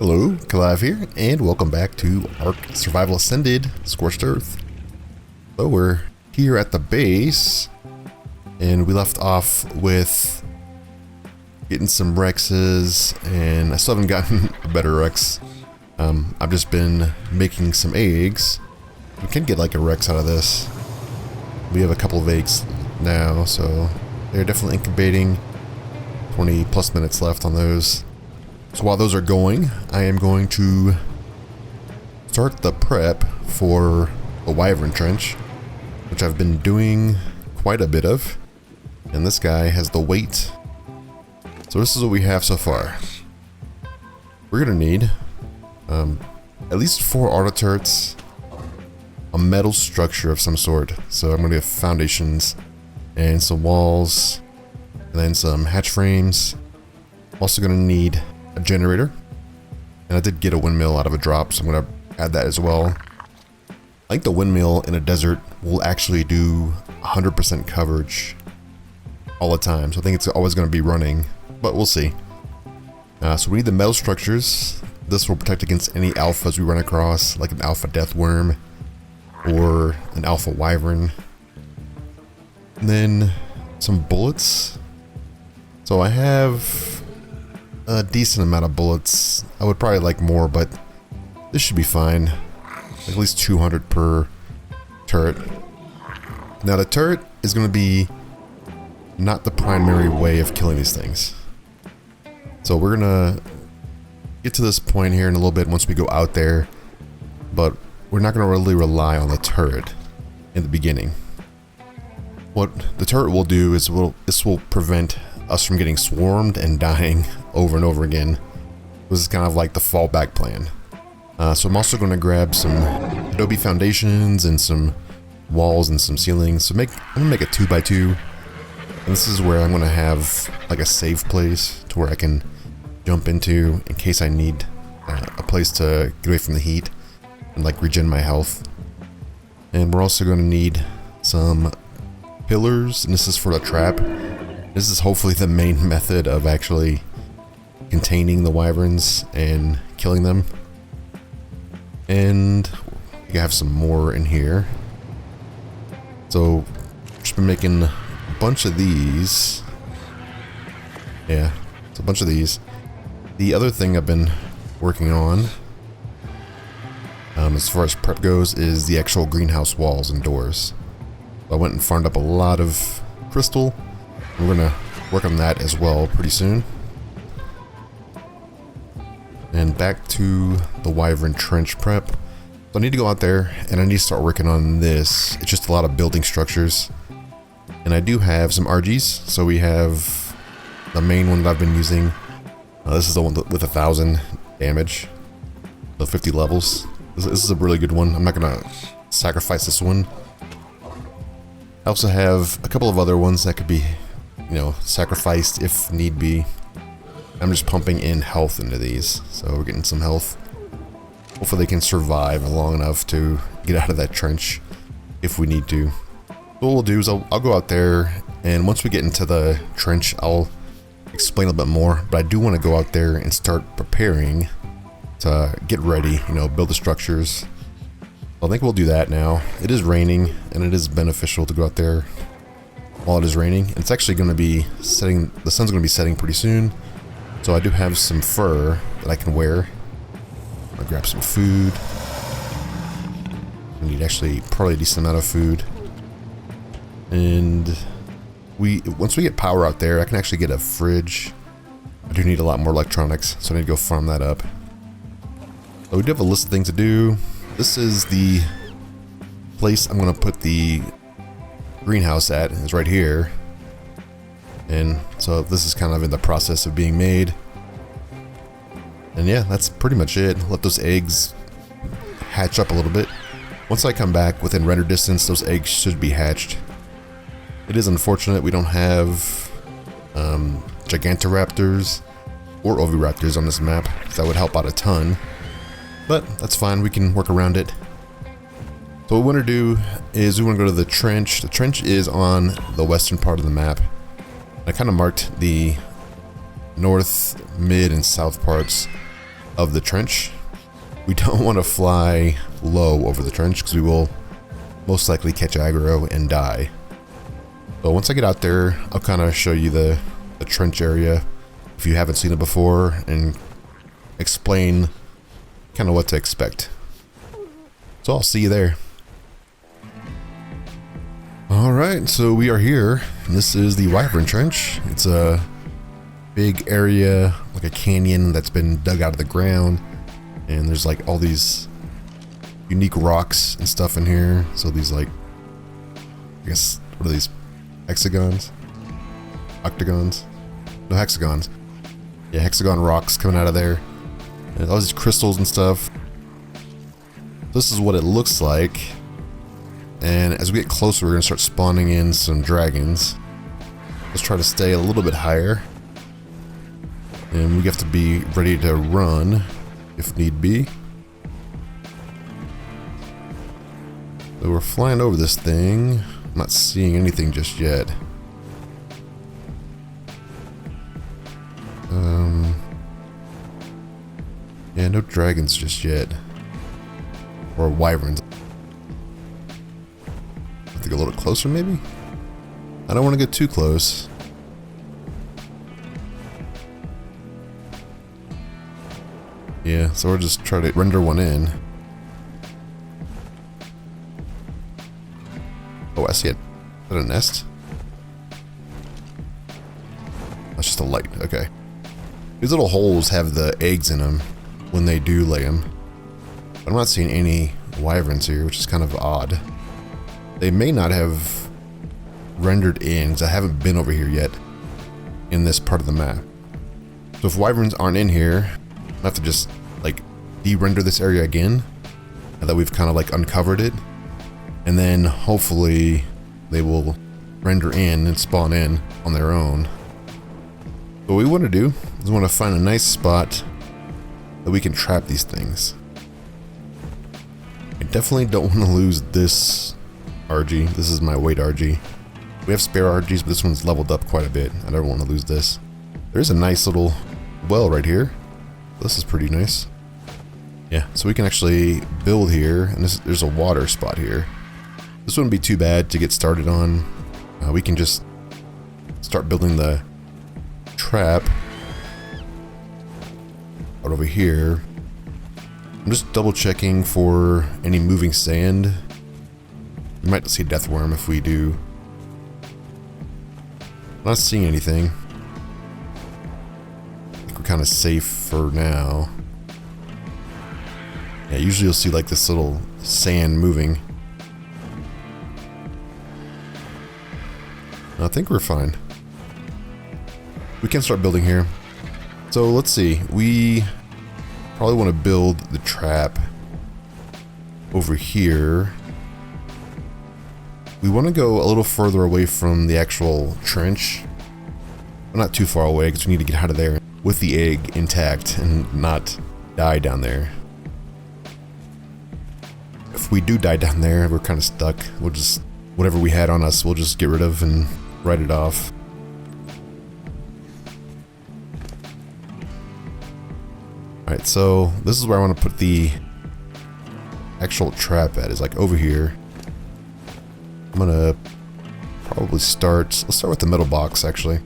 Hello, Kalive here, and welcome back to Ark Survival Ascended, Scorched Earth. So we're here at the base, and we left off with getting some Rexes, and I still haven't gotten a better Rex. I've just been making some eggs. We can get like a Rex out of this. We have a couple of eggs now, so they're definitely incubating. 20 plus minutes left on those. So while those are going, I am going to start the prep for the Wyvern trench, which I've been doing quite a bit of. And this guy has the weight. So this is what we have so far. We're going to need at least 4 auto turrets, a metal structure of some sort. So I'm going to have foundations and some walls, and then some hatch frames. I'm also going to need a generator, and I did get a windmill out of a drop, so I'm going to add that as well. I think the windmill in a desert will actually do 100% coverage all the time, so I think it's always going to be running, but we'll see. So we need the metal structures. This will protect against any alphas we run across, like an alpha death worm or an alpha wyvern. And then some bullets. So I have a decent amount of bullets. I would probably like more, but this should be fine. At least 200 per turret. Now the turret is going to be not the primary way of killing these things. So we're going to get to this point here in a little bit once we go out there, but we're not going to really rely on the turret in the beginning. What the turret will do is this will prevent us from getting swarmed and dying over and over again. This is kind of like the fallback plan. So I'm also going to grab some adobe foundations and some walls and some ceilings. So I'm going to make a 2x2. And this is where I'm going to have like a safe place to where I can jump into in case I need a place to get away from the heat and like regen my health. And we're also going to need some pillars, and this is for the trap. This is hopefully the main method of actually containing the wyverns and killing them. And we have some more in here. So just been making a bunch of these. Yeah, it's a bunch of these. The other thing I've been working on, as far as prep goes, is the actual greenhouse walls and doors. I went and farmed up a lot of crystal. We're gonna work on that as well pretty soon. And back to the Wyvern trench prep. So I need to go out there and I need to start working on this. It's just a lot of building structures. And I do have some RGs. So we have the main one that I've been using. This is the one with 1,000 damage. So 50 levels. This is a really good one. I'm not gonna sacrifice this one. I also have a couple of other ones that could be, sacrificed if need be. I'm just pumping in health into these, so we're getting some health. Hopefully they can survive long enough to get out of that trench if we need to. What we'll do is I'll go out there, and once we get into the trench, I'll explain a little bit more. But I do want to go out there and start preparing to get ready, build the structures. I think we'll do that now. It is raining, and it is beneficial to go out there while it is raining. It's actually going to be setting, the sun's going to be setting pretty soon. So I do have some fur that I can wear. I'll grab some food. I need actually probably a decent amount of food. And once we get power out there, I can actually get a fridge. I do need a lot more electronics, so I need to go farm that up. So we do have a list of things to do. This is the place I'm going to put the greenhouse at, is right here. And so this is kind of in the process of being made. And yeah, that's pretty much it. Let those eggs hatch up a little bit. Once I come back within render distance, those eggs should be hatched. It is unfortunate we don't have Gigantoraptors or Oviraptors on this map, because that would help out a ton. But that's fine, we can work around it. So what we want to do is we want to go to the trench. The trench is on the western part of the map. I kind of marked the north, mid, and south parts of the trench. We don't want to fly low over the trench because we will most likely catch aggro and die. But once I get out there, I'll kind of show you the trench area if you haven't seen it before and explain kind of what to expect. So I'll see you there. Alright, so we are here. This is the Wyvern Trench. It's a big area, like a canyon that's been dug out of the ground. And there's like all these unique rocks and stuff in here. So these like, I guess, what are these? Hexagons? Octagons? No, hexagons. Yeah, hexagon rocks coming out of there. And all these crystals and stuff. This is what it looks like. And as we get closer, we're going to start spawning in some dragons. Let's try to stay a little bit higher. And we have to be ready to run if need be. So we're flying over this thing. I'm not seeing anything just yet. Yeah, no dragons just yet. Or wyverns. I have to go a little closer maybe? I don't want to get too close. Yeah, so we'll just try to render one in. Oh, I see it. Is that a nest? That's just a light. Okay. These little holes have the eggs in them when they do lay them. But I'm not seeing any wyverns here, which is kind of odd. They may not have rendered in, because I haven't been over here yet in this part of the map. So if wyverns aren't in here, I have to just like de-render this area again, now that we've kind of like uncovered it, and then hopefully they will render in and spawn in on their own. What we want to do is we want to find a nice spot that we can trap these things. I definitely don't want to lose this RG. This is my weight RG. We have spare RGs, but this one's leveled up quite a bit. I don't want to lose this. There's a nice little well right here. This is pretty nice. Yeah, so we can actually build here, and there's a water spot here. This wouldn't be too bad to get started on. We can just start building the trap out over here. I'm just double checking for any moving sand. We might see death worm if we do. Not seeing anything. I think we're kind of safe for now. Yeah, usually you'll see like this little sand moving. I think we're fine. We can start building here. So let's see. We probably want to build the trap over here. We want to go a little further away from the actual trench. But not too far away because we need to get out of there with the egg intact and not die down there. If we do die down there, we're kind of stuck. We'll just, whatever we had on us, we'll just get rid of and write it off. Alright, so this is where I want to put the actual trap at, is like over here. I'm gonna probably let's start with the middle box actually.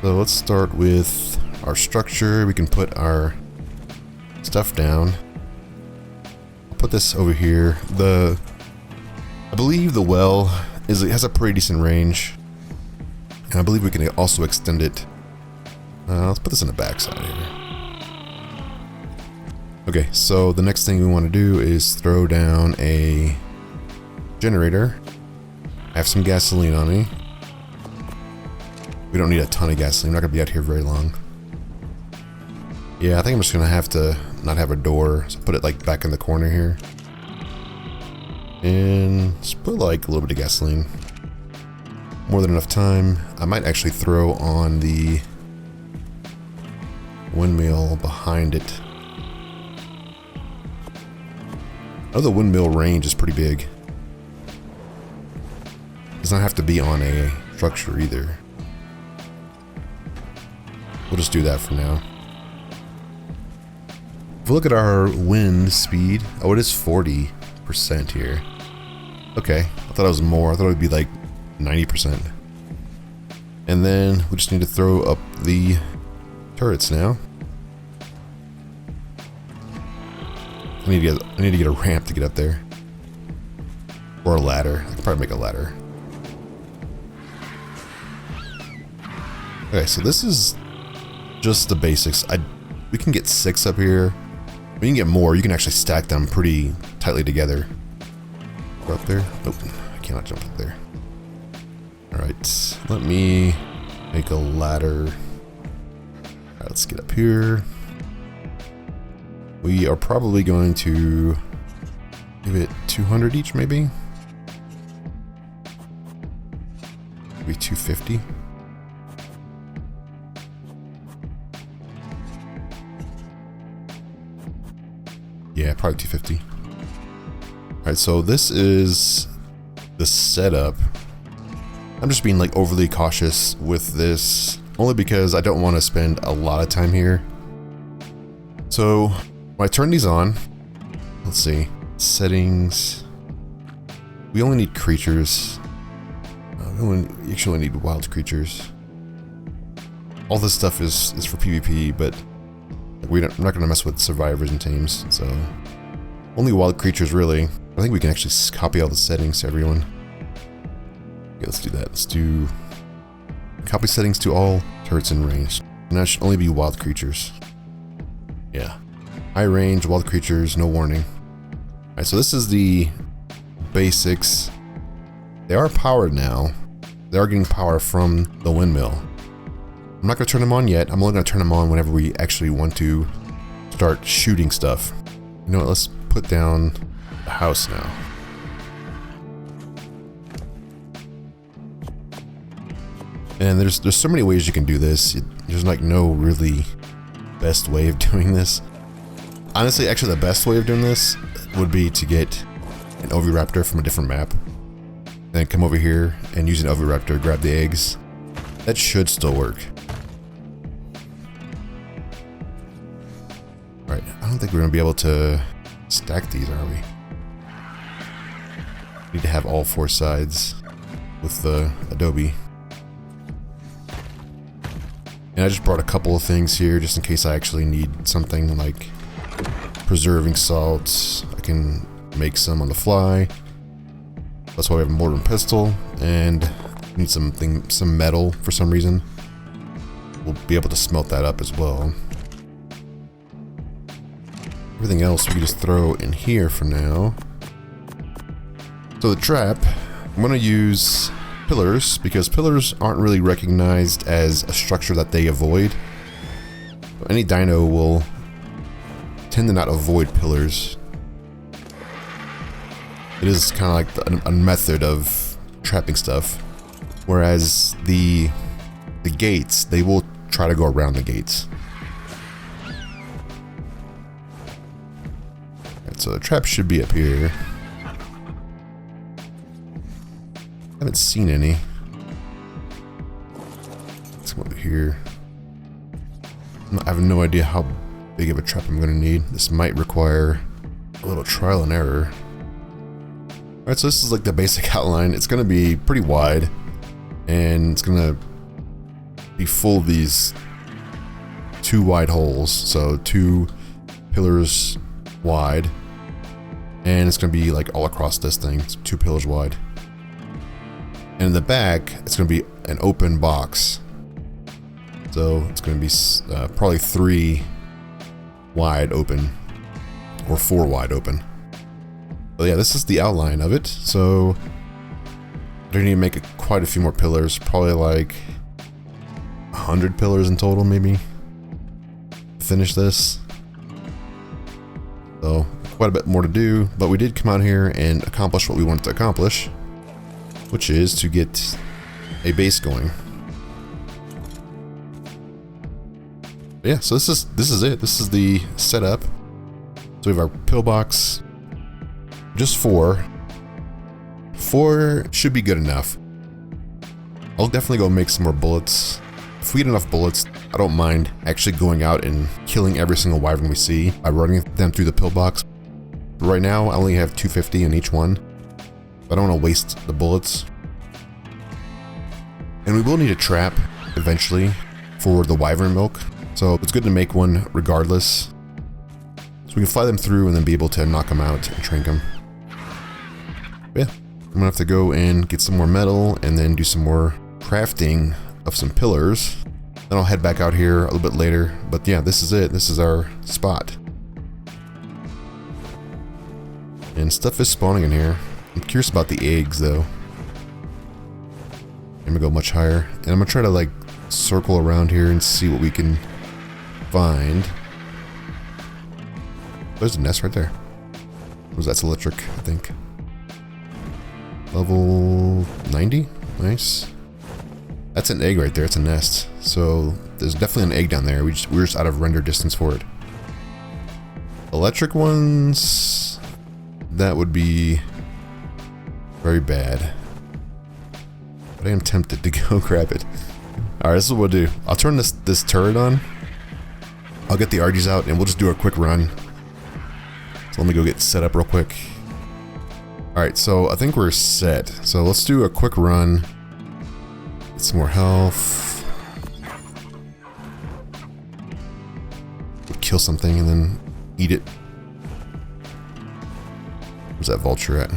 So let's start with our structure. We can put our stuff down. I'll put this over here. I believe the well it has a pretty decent range, and I believe we can also extend it. Let's put this in the back side here. Okay, so the next thing we want to do is throw down a generator. I have some gasoline on me. We don't need a ton of gasoline. I'm not gonna be out here very long. Yeah, I think I'm just gonna have to not have a door, so put it like back in the corner here. And just put like a little bit of gasoline. More than enough time. I might actually throw on the windmill behind it. I know the windmill range is pretty big. It does not have to be on a structure either. We'll just do that for now. If we look at our wind speed, oh, it is 40% here. Okay, I thought it was more. I thought it would be like 90%. And then we just need to throw up the turrets now. I need to get a ramp to get up there. Or a ladder. I could probably make a ladder. Okay, so this is just the basics. We can get 6 up here. We can get more. You can actually stack them pretty tightly together. Go up there. Nope, I cannot jump up there. Alright, let me make a ladder. Alright, let's get up here. We are probably going to give it 200 each, maybe? Maybe 250. Yeah, probably 250. Alright, so this is the setup. I'm just being like overly cautious with this, only because I don't want to spend a lot of time here. So when I turn these on, let's see, settings. We only need creatures. We actually only need wild creatures. All this stuff is for PvP, but we're not going to mess with survivors and tames, so only wild creatures really. I think we can actually copy all the settings to everyone. Okay, let's do that. Let's do copy settings to all turrets in range. And that should only be wild creatures. Yeah. High range, wild creatures, no warning. Alright, so this is the basics. They are powered now. They are getting power from the windmill. I'm not going to turn them on yet. I'm only going to turn them on whenever we actually want to start shooting stuff. You know what? Let's put down the house now. And there's so many ways you can do this. There's like no really best way of doing this. Honestly, actually the best way of doing this would be to get an oviraptor from a different map. Then come over here and use an oviraptor, grab the eggs. That should still work. Alright, I don't think we're going to be able to stack these, are we? Need to have all 4 sides with the Adobe. And I just brought a couple of things here just in case I actually need something like preserving salts. I can make some on the fly. That's why we have a mortar and pestle, and need some metal for some reason. We'll be able to smelt that up as well. Everything else we can just throw in here for now. So the trap, I'm going to use pillars, because pillars aren't really recognized as a structure that they avoid. Any dino will tend to not avoid pillars. It is kind of like a method of trapping stuff. Whereas the gates, they will try to go around the gates. Alright, so the trap should be up here. I haven't seen any. Let's come over here. I have no idea how big of a trap I'm going to need. This might require a little trial and error. Alright, so this is like the basic outline. It's going to be pretty wide, and it's going to be full of these 2 wide holes, so 2 pillars wide, and it's going to be like all across this thing. It's 2 pillars wide. And in the back, it's going to be an open box. So it's going to be probably 3 wide open, or 4 wide open. But yeah, this is the outline of it. So I need to make quite a few more pillars, probably like 100 pillars in total, maybe. Finish this. So quite a bit more to do, but we did come out here and accomplish what we wanted to accomplish, which is to get a base going. But yeah, so this is it. This is the setup. So we have our pillbox. Just 4. 4 should be good enough. I'll definitely go make some more bullets if we get enough bullets, I don't mind actually going out and killing every single wyvern we see by running them through the pillbox. But right now, I only have 250 in each one. I don't want to waste the bullets. And we will need a trap eventually for the wyvern milk. So it's good to make one regardless. So we can fly them through and then be able to knock them out and shrink them. But yeah, I'm gonna have to go and get some more metal and then do some more crafting of some pillars. Then I'll head back out here a little bit later. But yeah, this is it. This is our spot. And stuff is spawning in here. I'm curious about the eggs though. I'm gonna go much higher. And I'm gonna try to like circle around here and see what we can find. There's a nest right there. That's electric, I think. Level 90? Nice. That's an egg right there. It's a nest. So there's definitely an egg down there. We're just out of render distance for it. Electric ones, that would be very bad. But I am tempted to go grab it. Alright, this is what we'll do. I'll turn this turret on. I'll get the RGs out and we'll just do a quick run. So let me go get set up real quick. Alright, so I think we're set. So let's do a quick run. Get some more health. We'll kill something and then eat it. Where's that vulture at?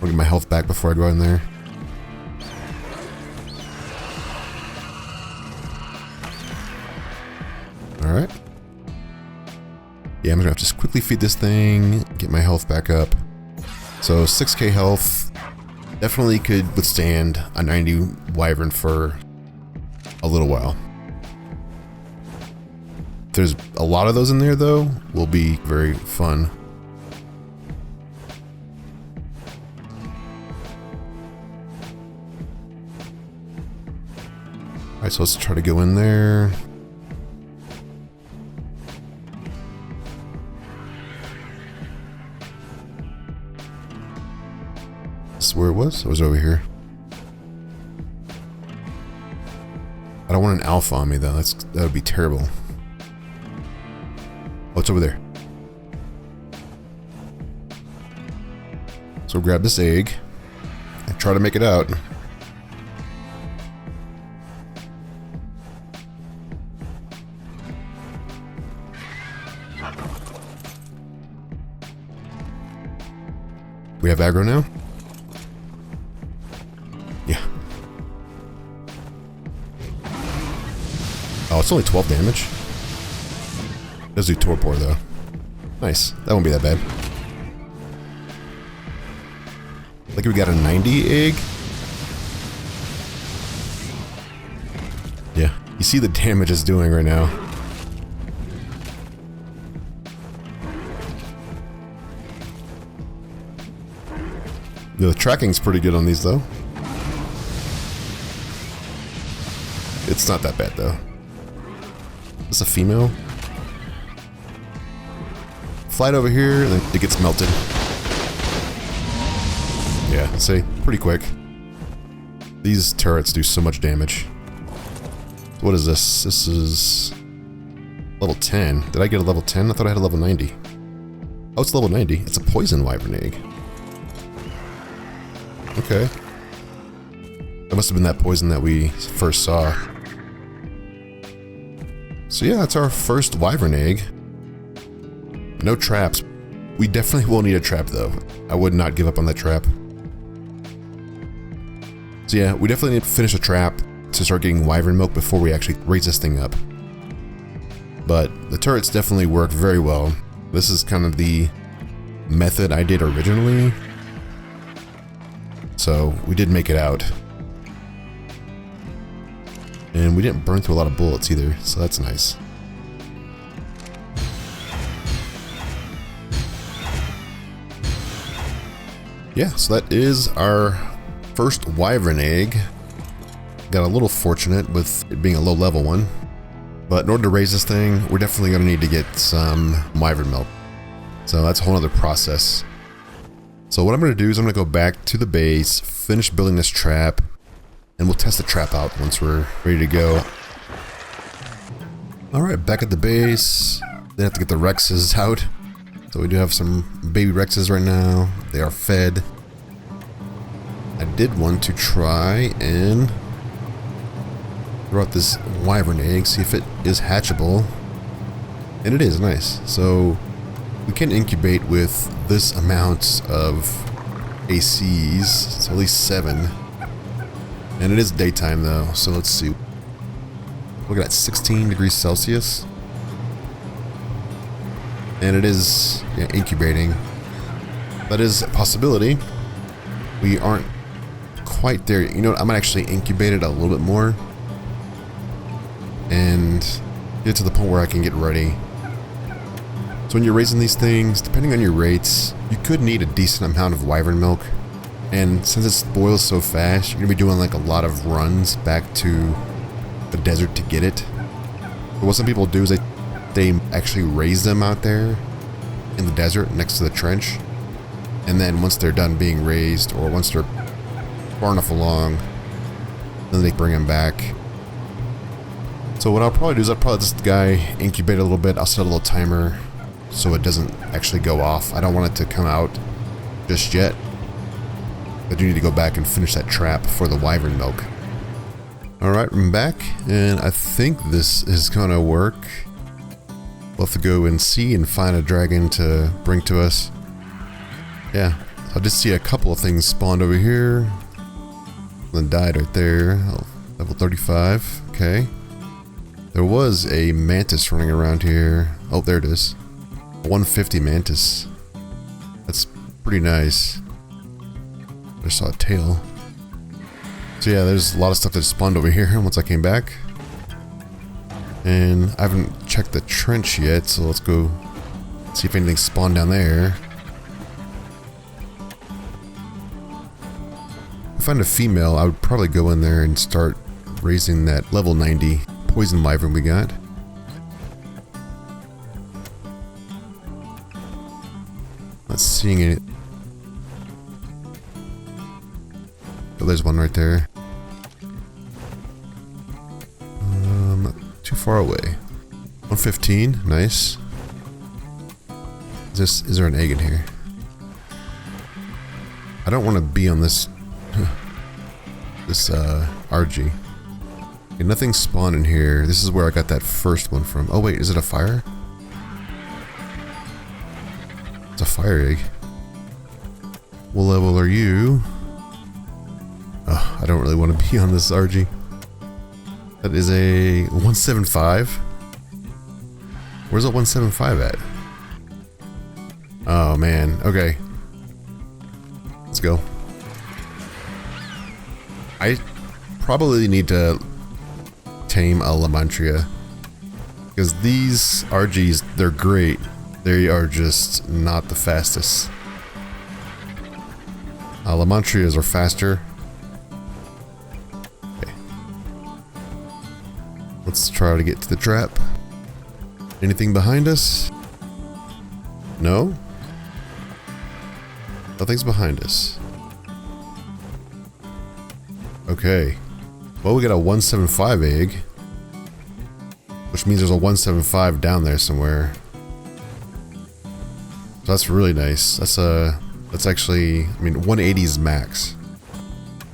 I'll get my health back before I go in there. Alright. Yeah, I'm gonna have to just quickly feed this thing, get my health back up. So 6k health. Definitely could withstand a 90 wyvern for a little while. If there's a lot of those in there though, will be very fun. Alright, so let's try to go in there. This is where it was? It was over here. I don't want an alpha on me though. That would be terrible. Oh, it's over there. So grab this egg and try to make it out. We have aggro now? Yeah. Oh, it's only 12 damage. It does do torpor though. Nice. That won't be that bad. Like we got a 90 egg. Yeah. You see the damage it's doing right now. The tracking's pretty good on these though. It's not that bad though. Is this a female? Fly it over here and then it gets melted. Yeah, see, pretty quick. These turrets do so much damage. What is this? This is level 10. Did I get a level 10? I thought I had a level 90. Oh, it's level 90. It's a poison wyvern egg. Okay. That must have been that poison that we first saw. So yeah, that's our first wyvern egg. No traps. We definitely will need a trap though. I would not give up on that trap. So yeah, we definitely need to finish a trap to start getting wyvern milk before we actually raise this thing up. But the turrets definitely work very well. This is kind of the method I did originally. So we did make it out. And we didn't burn through a lot of bullets either, so that's nice. Yeah, so that is our first wyvern egg. Got a little fortunate with it being a low level one. But in order to raise this thing, we're definitely going to need to get some wyvern milk. So that's a whole other process. So what I'm going to do is I'm going to go back to the base, finish building this trap, and we'll test the trap out once we're ready to go. Alright, back at the base. They have to get the Rexes out. So we do have some baby Rexes right now. They are fed. I did want to try and throw out this Wyvern egg, see if it is hatchable. And it is, nice. So we can incubate with this amount of ACs, so at least 7. And it is daytime though, so let's see. Look at that, 16 degrees Celsius. And it is incubating. That is a possibility. We aren't quite there. You know what, I might actually incubate it a little bit more. And get to the point where I can get ready. So when you're raising these things, depending on your rates, you could need a decent amount of Wyvern milk. And since it boils so fast, you're going to be doing like a lot of runs back to the desert to get it. But what some people do is they actually raise them out there in the desert next to the trench. And then once they're done being raised, or once they're far enough along, then they bring them back. So what I'll probably do is I'll probably let this guy incubate a little bit. I'll set a little timer so it doesn't actually go off. I don't want it to come out just yet. I do need to go back and finish that trap for the Wyvern milk. Alright, I'm back, and I think this is gonna work. We'll have to go and see and find a dragon to bring to us. Yeah, I just see a couple of things spawned over here. One died right there. Level 35, okay. There was a mantis running around here. Oh, there it is. 150 mantis. That's pretty nice. I just saw a tail. So yeah, there's a lot of stuff that spawned over here once I came back. And I haven't checked the trench yet, so let's go see if anything spawned down there. If I find a female, I would probably go in there and start raising that level 90 poison wyvern we got. Not seeing it. Oh, there's one right there. Not too far away. 115, nice. Is there an egg in here? I don't want to be on this RG. Okay, nothing spawned in here. This is where I got that first one from. Oh wait, is it a fire? It's a fire egg. What level are you? Oh, I don't really want to be on this RG. That is a 175. Where's the 175 at? Oh man, okay. Let's go. I probably need to tame a Lymantria, because these RGs, they're great. They are just not the fastest. Lymantrias are faster. Okay. Let's try to get to the trap. Anything behind us? No? Nothing's behind us. Okay. Well, we got a 175 egg, which means there's a 175 down there somewhere. So that's really nice. That's actually, I mean, 180 is max.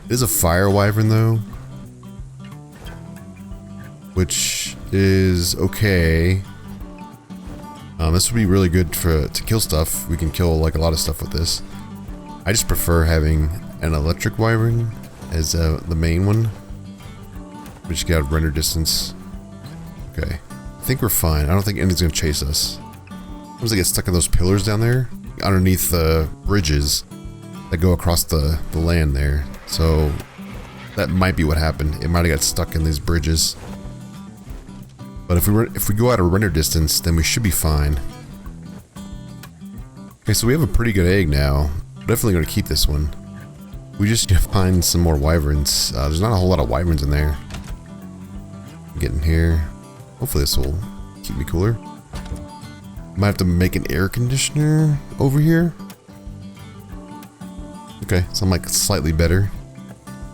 It is a fire wyvern though, which is okay. This would be really good to kill stuff. We can kill like a lot of stuff with this. I just prefer having an electric wyvern as the main one. We just got render distance. Okay. I think we're fine. I don't think anything's gonna chase us. Sometimes they get stuck in those pillars down there, underneath the bridges that go across the land there. So that might be what happened. It might have got stuck in these bridges. But if we go out of render distance, then we should be fine. Okay, so we have a pretty good egg now. Definitely going to keep this one. We just need to find some more wyverns. There's not a whole lot of wyverns in there. Get in here. Hopefully this will keep me cooler. Might have to make an air conditioner over here. Okay, so I'm like slightly better.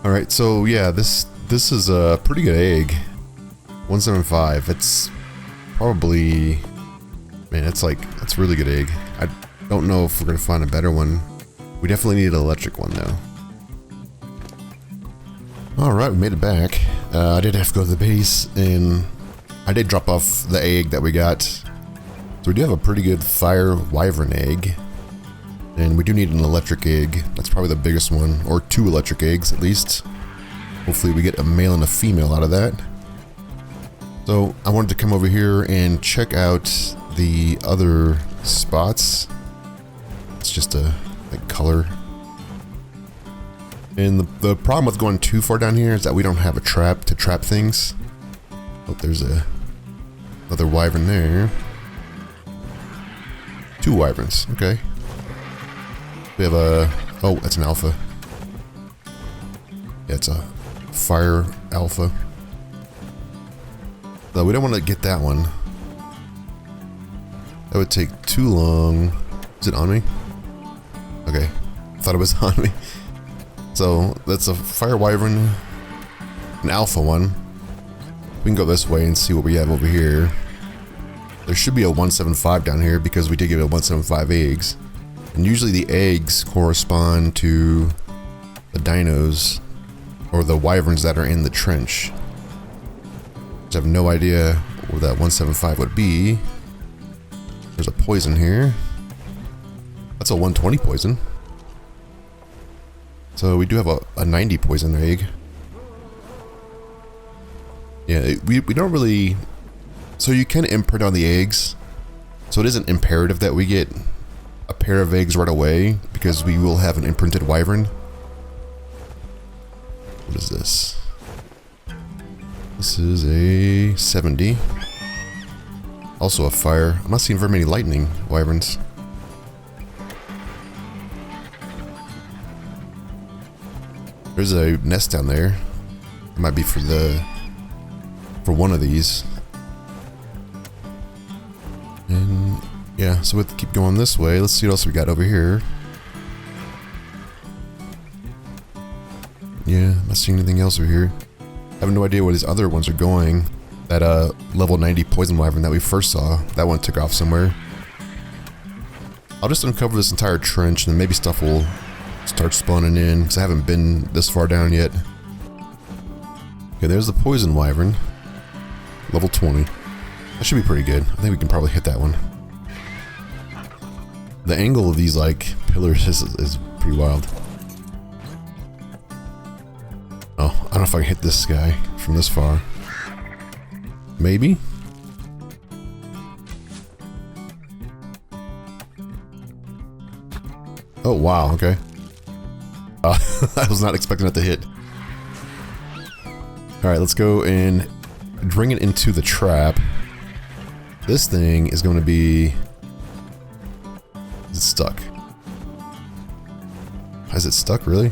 Alright, so yeah, this is a pretty good egg. 175. It's probably... Man, that's really good egg. I don't know if we're gonna find a better one. We definitely need an electric one though. Alright, we made it back. I did have to go to the base, and I did drop off the egg that we got. So we do have a pretty good fire wyvern egg. And we do need an electric egg. That's probably the biggest one, or 2 electric eggs at least. Hopefully we get a male and a female out of that. So I wanted to come over here and check out the other spots. It's just a like color. And the problem with going too far down here is that we don't have a trap to trap things. Oh, there's another wyvern there. 2 wyverns, okay. We have a... Oh, that's an alpha. Yeah, it's a fire alpha. No, we don't want to get that one. That would take too long. Is it on me? Okay. I thought it was on me. So, that's a fire wyvern. An alpha one. We can go this way and see what we have over here. There should be a 175 down here because we did give it 175 eggs. And usually the eggs correspond to the dinos or the wyverns that are in the trench. I have no idea where that 175 would be. There's a poison here. That's a 120 poison. So we do have a 90 poison egg. Yeah, we don't really... So you can imprint on the eggs. So it isn't imperative that we get a pair of eggs right away, because we will have an imprinted wyvern. What is this? This is a 70. Also a fire. I'm not seeing very many lightning wyverns. There's a nest down there. It might be for one of these. And yeah, so we have to keep going this way. Let's see what else we got over here. Yeah, I'm not seeing anything else over here. I have no idea where these other ones are going. That level 90 poison wyvern that we first saw, that one took off somewhere. I'll just uncover this entire trench and then maybe stuff will start spawning in, because I haven't been this far down yet. Okay, there's the poison wyvern. Level 20. That should be pretty good. I think we can probably hit that one. The angle of these like pillars is pretty wild. Oh, I don't know if I can hit this guy from this far. Maybe? Oh wow, okay. I was not expecting it to hit. Alright, let's go and bring it into the trap. This thing is going to be... Is it stuck? Is it stuck, really?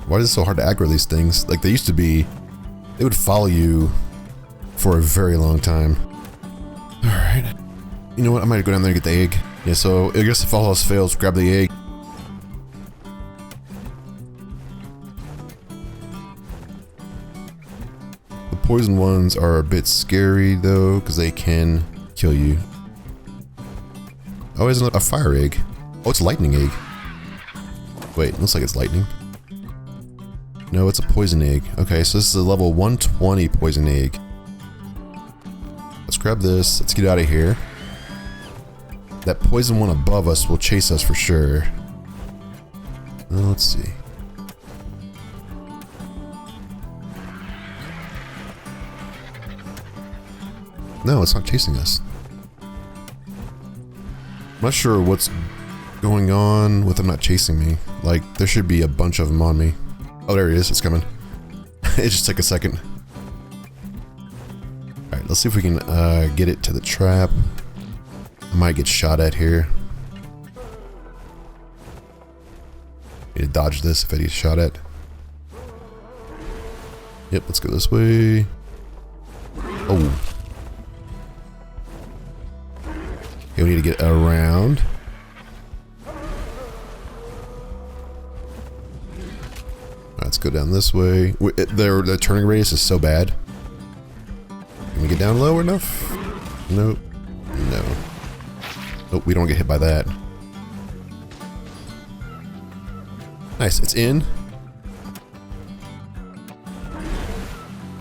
Why is it so hard to aggro these things? Like, they used to be... They would follow you for a very long time. Alright. You know what? I might go down there and get the egg. Yeah, so I guess if all else fails, grab the egg. The poison ones are a bit scary, though, because they can kill you. Oh, isn't it a fire egg? Oh, it's a lightning egg. Wait, looks like it's lightning. No, it's a poison egg. Okay, so this is a level 120 poison egg. Let's grab this. Let's get out of here. That poison one above us will chase us for sure. Well, let's see. No, it's not chasing us. I'm not sure what's going on with them not chasing me. Like, there should be a bunch of them on me. Oh, there he is. It's coming. It just took a second. Alright, let's see if we can get it to the trap. I might get shot at here. Need to dodge this if I get shot at. Yep, let's go this way. Oh. Okay, we need to get around. Let's go down this way. The turning radius is so bad. Can we get down low enough? Nope. No. Nope, we don't get hit by that. Nice, it's in.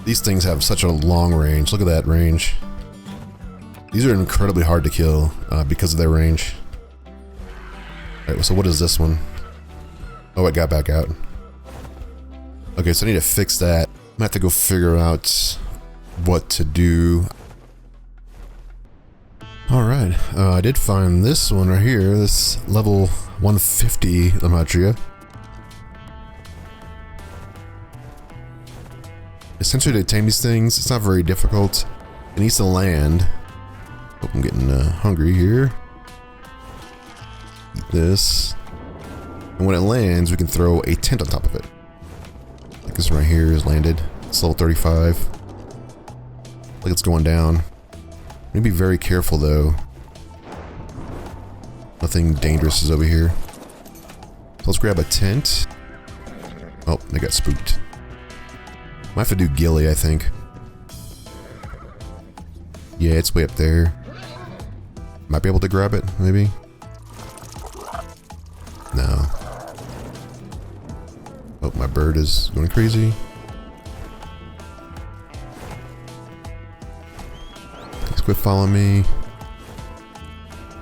These things have such a long range. Look at that range. These are incredibly hard to kill because of their range. Alright, so what is this one? Oh, it got back out. Okay, so I need to fix that. I'm gonna have to go figure out what to do. Alright, I did find this one right here, this level 150 Lymantria. Essentially, to tame these things, it's not very difficult. It needs to land. Oh, I'm getting hungry here. Eat this. And when it lands, we can throw a tent on top of it. Like this one right here is landed. It's level 35. Like it's going down. Need to be very careful though. Nothing dangerous is over here. So let's grab a tent. Oh, they got spooked. Might have to do ghillie, I think. Yeah, it's way up there. Might be able to grab it, maybe. No. Oh, my bird is going crazy. Please quit following me.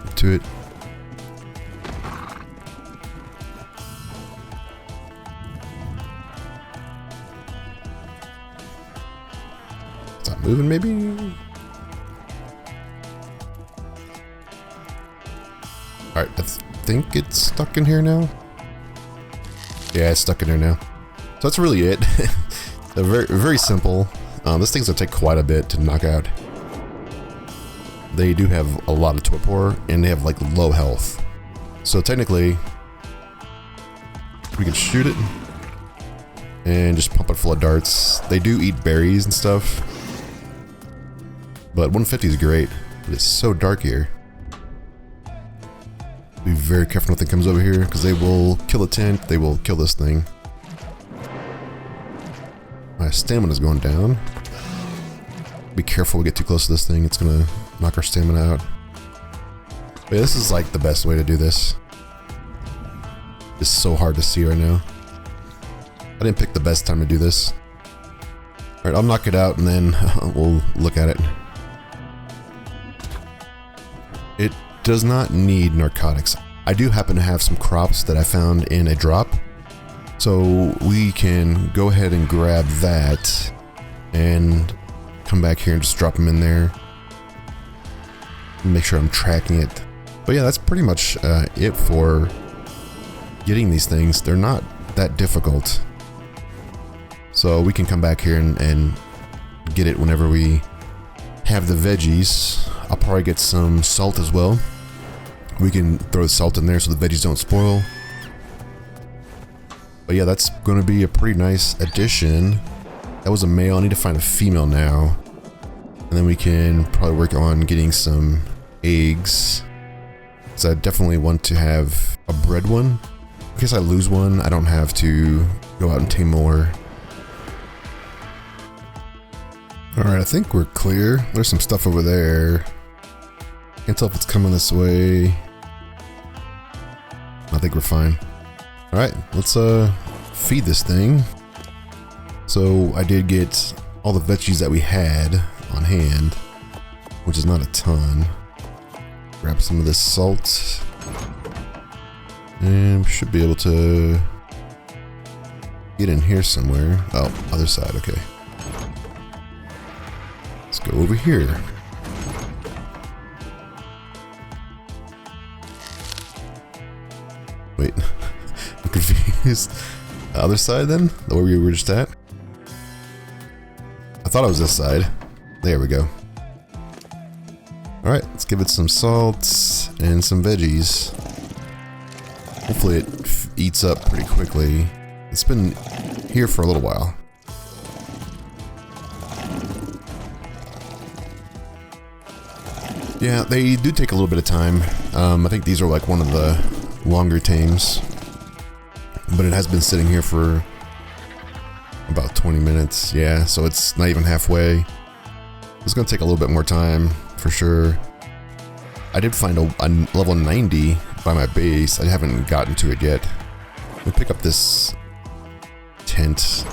Get to it. Stop moving, maybe? Alright, I think it's stuck in here now. Yeah, it's stuck in there now. So that's really it. They're very, very simple. This thing's gonna take quite a bit to knock out. They do have a lot of torpor, and they have like low health. So technically, we can shoot it and just pump it full of darts. They do eat berries and stuff, but 150 is great. But it's so dark here. Be very careful when nothing comes over here, because they will kill a tent, they will kill this thing. My stamina's going down. Be careful we get too close to this thing, it's gonna knock our stamina out. But yeah, this is like the best way to do this. It's so hard to see right now. I didn't pick the best time to do this. Alright, I'll knock it out and then we'll look at it. It does not need narcotics. I do happen to have some crops that I found in a drop, so we can go ahead and grab that and come back here and just drop them in there. Make sure I'm tracking it. But yeah, that's pretty much it for getting these things. They're not that difficult, so we can come back here and get it whenever we have the veggies. I'll probably get some salt as well. We can throw salt in there so the veggies don't spoil. But yeah, that's going to be a pretty nice addition. That was a male. I need to find a female now. And then we can probably work on getting some eggs. So I definitely want to have a bred one. In case I lose one, I don't have to go out and tame more. Alright, I think we're clear. There's some stuff over there. Can't tell if it's coming this way. I think we're fine. Alright, let's feed this thing. So I did get all the veggies that we had on hand, which is not a ton. Grab some of this salt. And should be able to get in here somewhere. Oh, other side, okay. Let's go over here. Wait, I'm confused. The other side then? Where we were just at? I thought it was this side. There we go. Alright, let's give it some salt and some veggies. Hopefully it eats up pretty quickly. It's been here for a little while. Yeah, they do take a little bit of time. I think these are like one of the longer tames, but it has been sitting here for About 20 minutes, yeah, so it's not even halfway. It's gonna take a little bit more time, for sure. I did find a level 90 by my base. I haven't gotten to it yet. Let me pick up this tent.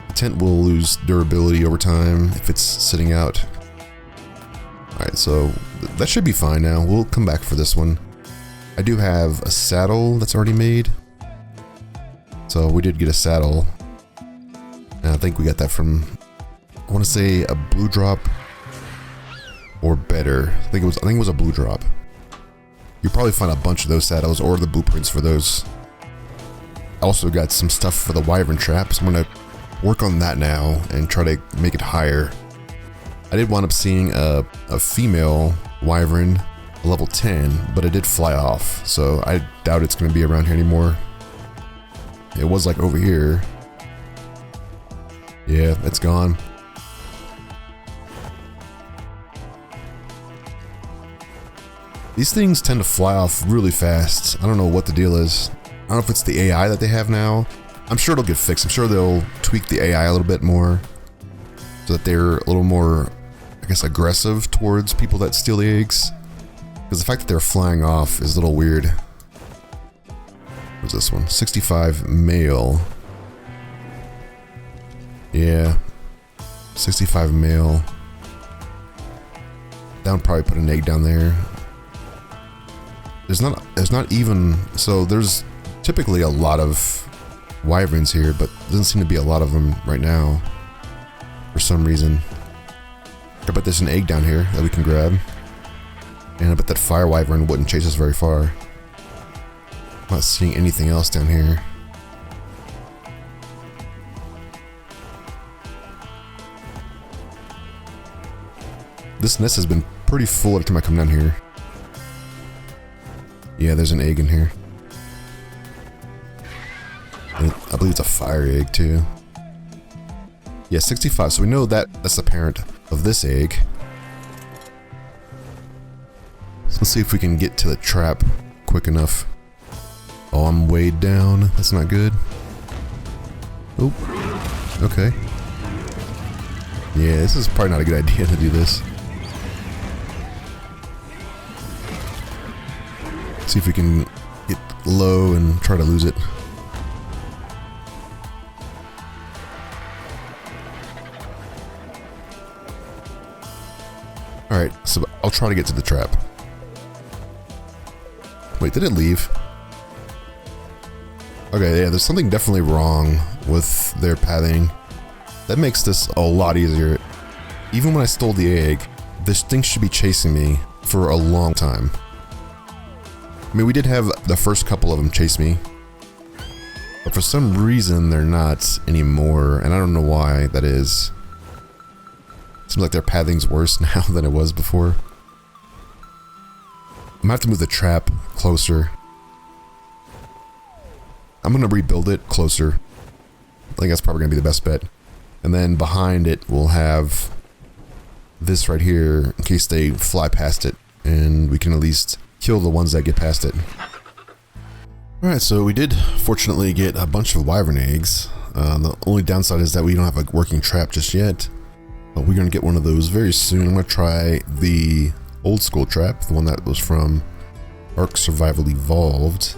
The tent will lose durability over time if it's sitting out. Alright, so that should be fine now. We'll come back for this one. I do have a saddle that's already made. So we did get a saddle. And I think we got that from, I want to say, a blue drop or better. I think it was a blue drop. You'll probably find a bunch of those saddles or the blueprints for those. I also got some stuff for the Wyvern trap, so I'm gonna work on that now and try to make it higher. I did wind up seeing a female Wyvern, level 10, but it did fly off, so I doubt it's gonna be around here anymore. It was like over here. Yeah, it's gone. These things tend to fly off really fast. I don't know what the deal is. I don't know if it's the AI that they have now. I'm sure it'll get fixed. I'm sure they'll tweak the AI a little bit more so that they're a little more, I guess, aggressive towards people that steal the eggs. Because the fact that they're flying off is a little weird. What's this one? 65 male. Yeah. 65 male. Down, probably put an egg down there. There's not even, so there's typically a lot of wyverns here, but there doesn't seem to be a lot of them right now for some reason. I bet there's an egg down here that we can grab, and I bet that fire wyvern wouldn't chase us very far. I'm not seeing anything else down here. This nest has been pretty full every time I come down here. Yeah, there's an egg in here. And I believe it's a fire egg too. Yeah, 65, so we know that that's the parent of this egg. So let's see if we can get to the trap quick enough. Oh, I'm weighed down. That's not good. Oh, okay. Yeah, this is probably not a good idea to do this. See if we can get low and try to lose it. Alright, so I'll try to get to the trap. Wait, did it leave? Okay, yeah, there's something definitely wrong with their pathing. That makes this a lot easier. Even when I stole the egg, this thing should be chasing me for a long time. I mean, we did have the first couple of them chase me, but for some reason they're not anymore, and I don't know why that is. Seems like their pathing's worse now than it was before. I'm gonna have to move the trap closer. I'm gonna rebuild it closer. I think that's probably gonna be the best bet. And then behind it we'll have this right here in case they fly past it, and we can at least kill the ones that get past it. Alright, so we did fortunately get a bunch of wyvern eggs. The only downside is that we don't have a working trap just yet. But we're going to get one of those very soon. I'm going to try the old school trap, the one that was from Ark Survival Evolved.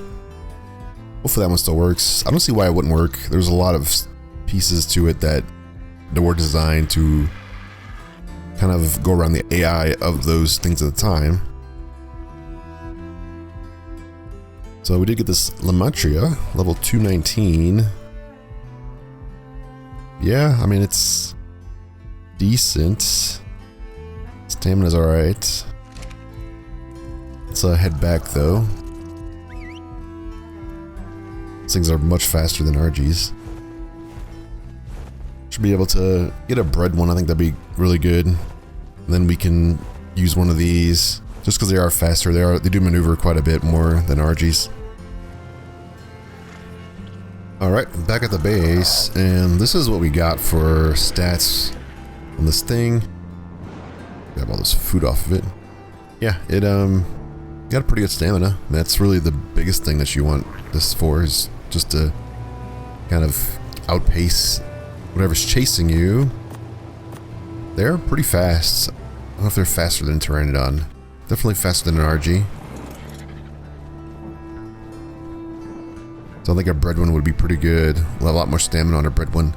Hopefully that one still works. I don't see why it wouldn't work. There's a lot of pieces to it that were designed to kind of go around the AI of those things at the time. So we did get this Lymantria, level 219. Yeah, I mean, it's decent. Stamina's alright. Let's head back though. These things are much faster than RGs. Should be able to get a bread one. I think that'd be really good. And then we can use one of these. Just because they are faster, they do maneuver quite a bit more than RGs. Alright, back at the base, and this is what we got for stats on this thing. Grab all this food off of it. Yeah, it got a pretty good stamina. That's really the biggest thing that you want this for, is just to kind of outpace whatever's chasing you. They're pretty fast. I don't know if they're faster than Pteranodon. Definitely faster than an RG. So I think a bred one would be pretty good. We'll have a lot more stamina on a bred one.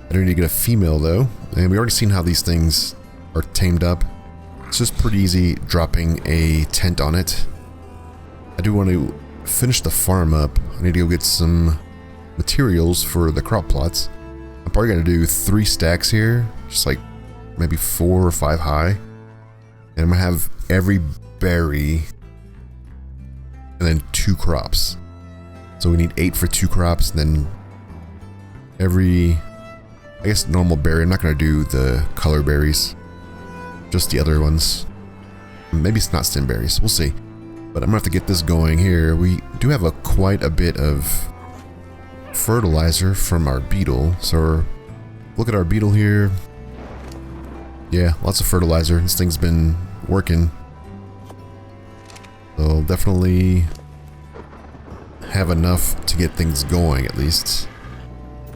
I don't need to get a female though. And we already seen how these things are tamed up. It's just pretty easy dropping a tent on it. I do want to finish the farm up. I need to go get some materials for the crop plots. I'm probably going to do 3 stacks here. Just like maybe 4 or 5 high. And I'm going to have every berry and then 2 crops. So we need 8 for 2 crops, and then every, I guess, normal berry. I'm not going to do the color berries, just the other ones. Maybe it's not stem berries, we'll see. But I'm going to have to get this going here. We do have quite a bit of fertilizer from our beetle. So look at our beetle here. Yeah, lots of fertilizer. This thing's been working. So definitely have enough to get things going at least.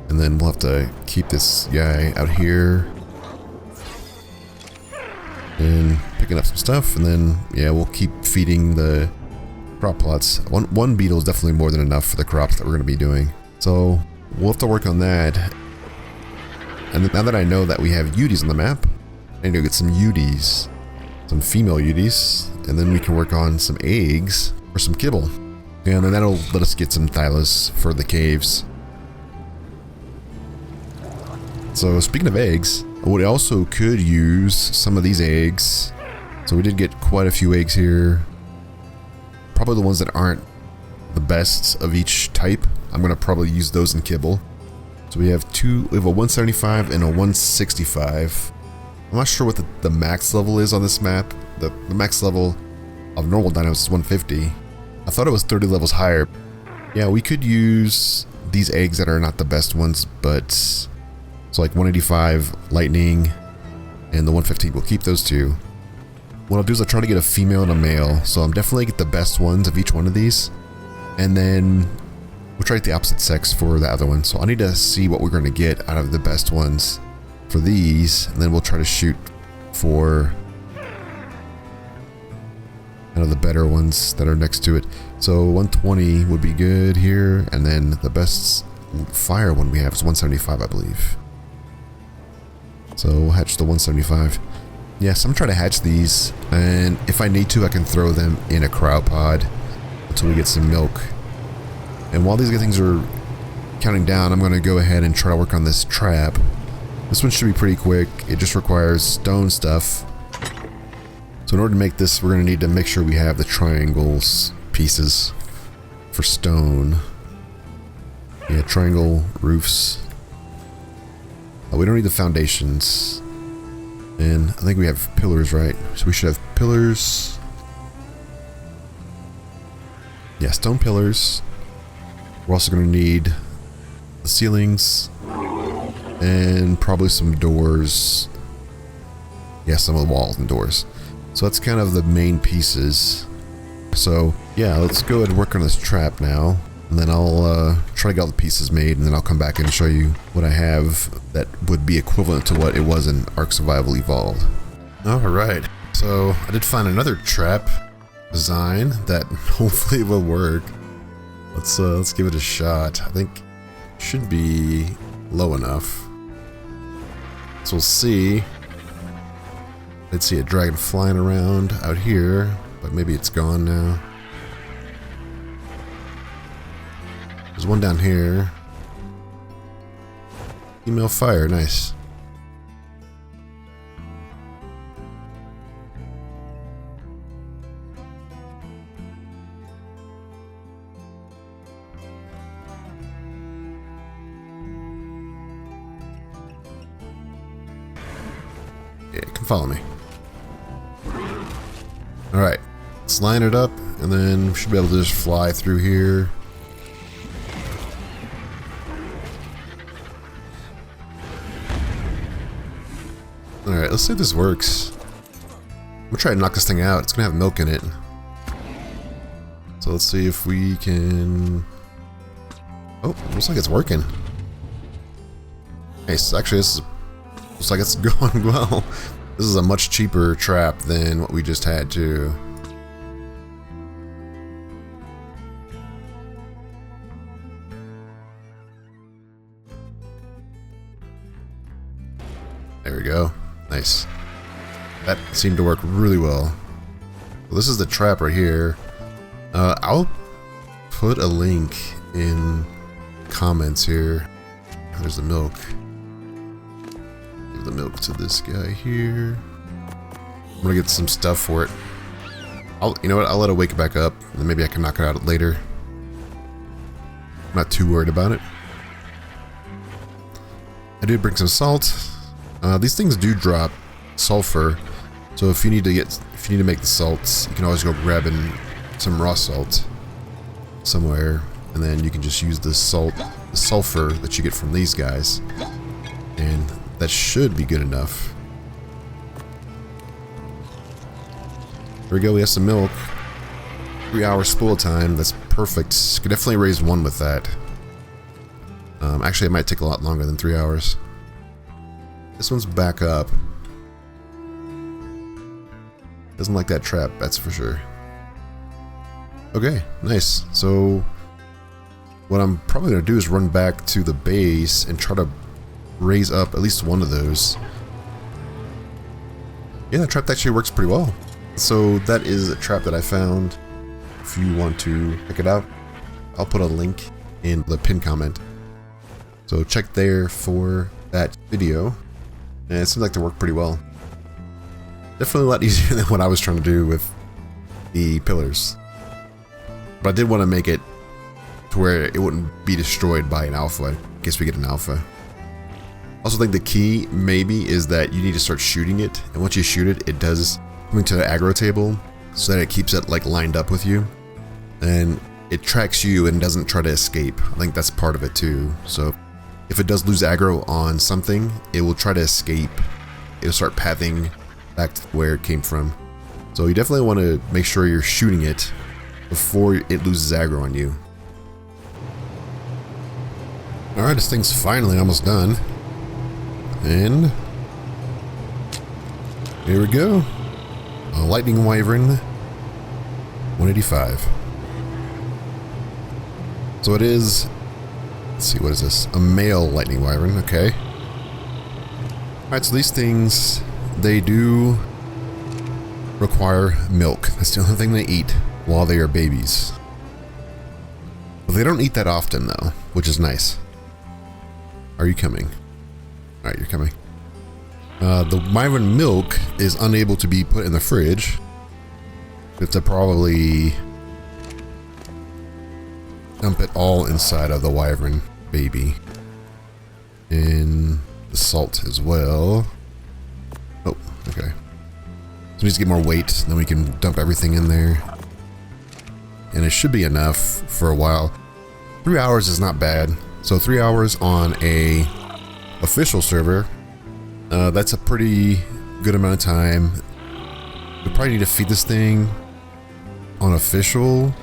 And then we'll have to keep this guy out here and picking up some stuff, and then yeah, we'll keep feeding the crop plots. One beetle is definitely more than enough for the crops that we're going to be doing, so we'll have to work on that. And now that I know that we have Uties on the map, I need to go get some Uties, some female Uties, and then we can work on some eggs or some kibble. And then that'll let us get some thylas for the caves. So speaking of eggs, we also could use some of these eggs. So we did get quite a few eggs here. Probably the ones that aren't the best of each type. I'm going to probably use those in kibble. So we have a 175 and a 165. I'm not sure what the max level is on this map. The max level of normal dinos is 150. I thought it was 30 levels higher. Yeah, we could use these eggs that are not the best ones, but so like 185 lightning and the 115, we'll keep those 2. What I'll do is I'll try to get a female and a male, so I'm definitely get the best ones of each one of these, and then we'll try to get the opposite sex for the other one. So I need to see what we're going to get out of the best ones for these, and then we'll try to shoot for the better ones that are next to it. So 120 would be good here, and then the best fire one we have is 175, I believe. So we'll hatch the 175. Yes, I'm trying to hatch these, and if I need to, I can throw them in a cryo pod until we get some milk. And while these things are counting down, I'm going to go ahead and try to work on this trap. This one should be pretty quick. It just requires stone stuff. So in order to make this, we're going to need to make sure we have the triangles pieces for stone. Yeah, triangle roofs. We don't need the foundations. And I think we have pillars, right? So we should have pillars. Yeah, stone pillars. We're also going to need the ceilings and probably some doors. Yeah, some of the walls and doors. So that's kind of the main pieces. So yeah, let's go ahead and work on this trap now, and then I'll try to get all the pieces made, and then I'll come back and show you what I have that would be equivalent to what it was in Ark Survival Evolved. Alright, so I did find another trap design that hopefully will work. Let's give it a shot. I think it should be low enough. So we'll see. I'd see a dragon flying around out here, but maybe it's gone now. There's one down here. Female fire, nice. Yeah, you can follow me. Alright, let's line it up, and then we should be able to just fly through here. Alright, let's see if this works. I'm gonna try to knock this thing out. It's gonna have milk in it. So let's see if we can... Oh, looks like it's working. Nice. Actually, this is, looks like it's going well. This is a much cheaper trap than what we just had too. There we go. Nice. That seemed to work really well. Well, this is the trap right here. I'll put a link in comments here. There's the milk. Give the milk to this guy here. I'm gonna get some stuff for it. You know what? I'll let it wake back up, and then maybe I can knock it out later. I'm not too worried about it. I did bring some salt. These things do drop sulfur, so if you need to make the salts, you can always go grab some raw salt somewhere, and then you can just use the sulfur that you get from these guys, and that should be good enough. There we go. We have some milk. 3 hours spoil time. That's perfect. Could definitely raise one with that. Actually, it might take a lot longer than 3 hours. This one's back up. Doesn't like that trap, that's for sure. Okay, nice. So what I'm probably going to do is run back to the base and try to raise up at least one of those. Yeah, that trap actually works pretty well. So that is a trap that I found. If you want to check it out, I'll put a link in the pinned comment. So check there for that video. And it seems like they work pretty well. Definitely a lot easier than what I was trying to do with the pillars. But I did want to make it to where it wouldn't be destroyed by an alpha in case we get an alpha. Also think the key maybe is that you need to start shooting it, and once you shoot it, it does come into the aggro table so that it keeps it like lined up with you. And it tracks you and doesn't try to escape. I think that's part of it too. So if it does lose aggro on something, it will try to escape. It'll start pathing back to where it came from. So you definitely want to make sure you're shooting it before it loses aggro on you. Alright, this thing's finally almost done. And here we go. A lightning wyvern 185. So it is, let's see, what is this? A male lightning wyvern, okay. Alright, so these things, they do require milk. That's the only thing they eat while they are babies. Well, they don't eat that often though, which is nice. Are you coming? Alright, you're coming. The wyvern milk is unable to be put in the fridge. You have to probably dump it all inside of the wyvern baby. And the salt as well. Oh, okay. So it needs to get more weight, then we can dump everything in there. And it should be enough for a while. 3 hours is not bad. So 3 hours on a official server, that's a pretty good amount of time. We probably need to feed this thing on official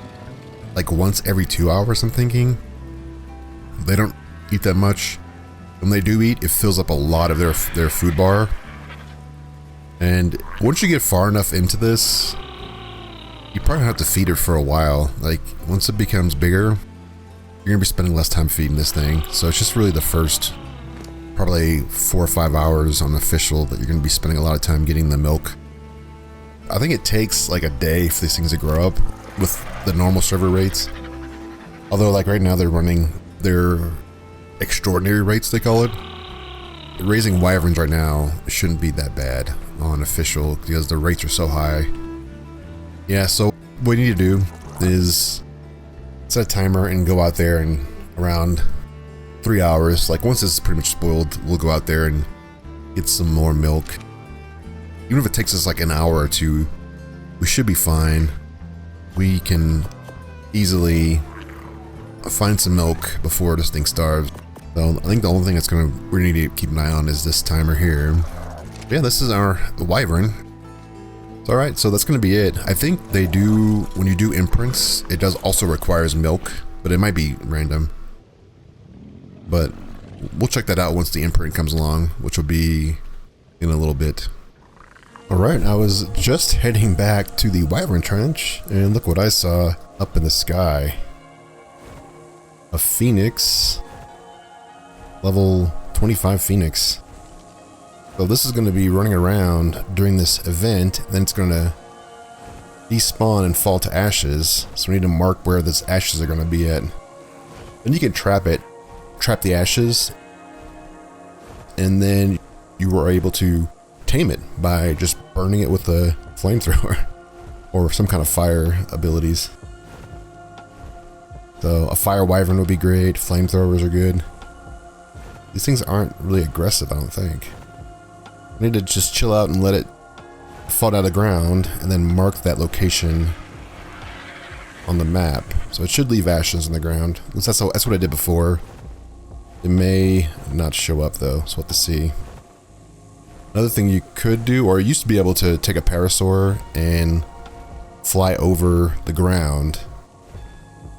like once every 2 hours, I'm thinking. They don't eat that much. When they do eat, it fills up a lot of their food bar. And once you get far enough into this, you probably have to feed it for a while. Like once it becomes bigger, you're gonna be spending less time feeding this thing. So it's just really the first probably 4 or 5 hours on official that you're gonna be spending a lot of time getting the milk. I think it takes like a day for these things to grow up with the normal server rates. Although like right now they're running their extraordinary rates, they call it. Raising wyverns right now shouldn't be that bad on official because the rates are so high. Yeah, so what you need to do is set a timer and go out there, and around 3 hours, like once it's pretty much spoiled, we'll go out there and get some more milk. Even if it takes us like an hour or two, we should be fine. We can easily find some milk before this thing starves. So I think the only thing that's we need to keep an eye on is this timer here. Yeah, this is our wyvern. Alright, so that's going to be it. I think they do, when you do imprints, it does also requires milk, but it might be random. But we'll check that out once the imprint comes along, which will be in a little bit. Alright, I was just heading back to the Wyvern Trench, and look what I saw up in the sky. A Phoenix. Level 25 Phoenix. So this is going to be running around during this event, then it's going to despawn and fall to ashes. So we need to mark where these ashes are going to be at. And you can trap it. Trap the ashes. And then you are able to tame it by just burning it with a flamethrower or some kind of fire abilities. So a fire wyvern would be great. Flamethrowers are good. These things aren't really aggressive, I don't think. I need to just chill out and let it fall out of the ground and then mark that location on the map. So it should leave ashes in the ground. That's what I did before. It may not show up though, so we'll have to see. Another thing you could do, or you used to be able to take a parasaur and fly over the ground,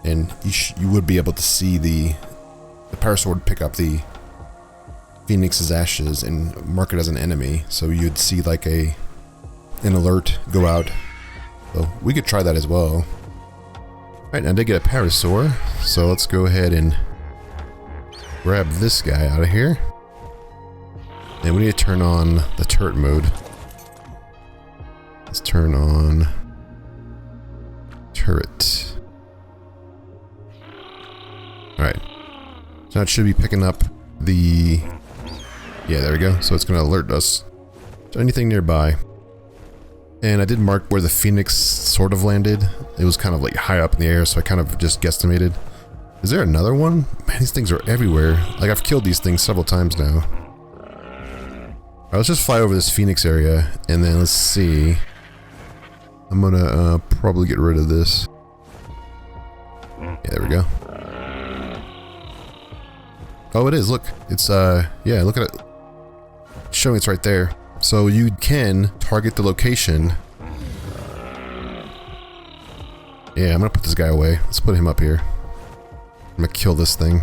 and you would be able to see the parasaur would pick up the Phoenix's ashes and mark it as an enemy, so you'd see like an alert go out. So we could try that as well. Alright, now I did get a parasaur, so let's go ahead and grab this guy out of here. And we need to turn on the turret mode. Let's turn on turret. Alright. So now it should be picking up the... Yeah, there we go. So it's going to alert us to anything nearby. And I did mark where the Phoenix sort of landed. It was kind of like high up in the air, so I kind of just guesstimated. Is there another one? Man, these things are everywhere. Like, I've killed these things several times now. Alright, let's just fly over this Phoenix area, and then let's see. I'm gonna probably get rid of this. Yeah, there we go. Oh, it is, look. It's, yeah, look at it. It's showing it's right there. So you can target the location. Yeah, I'm gonna put this guy away. Let's put him up here. I'm gonna kill this thing.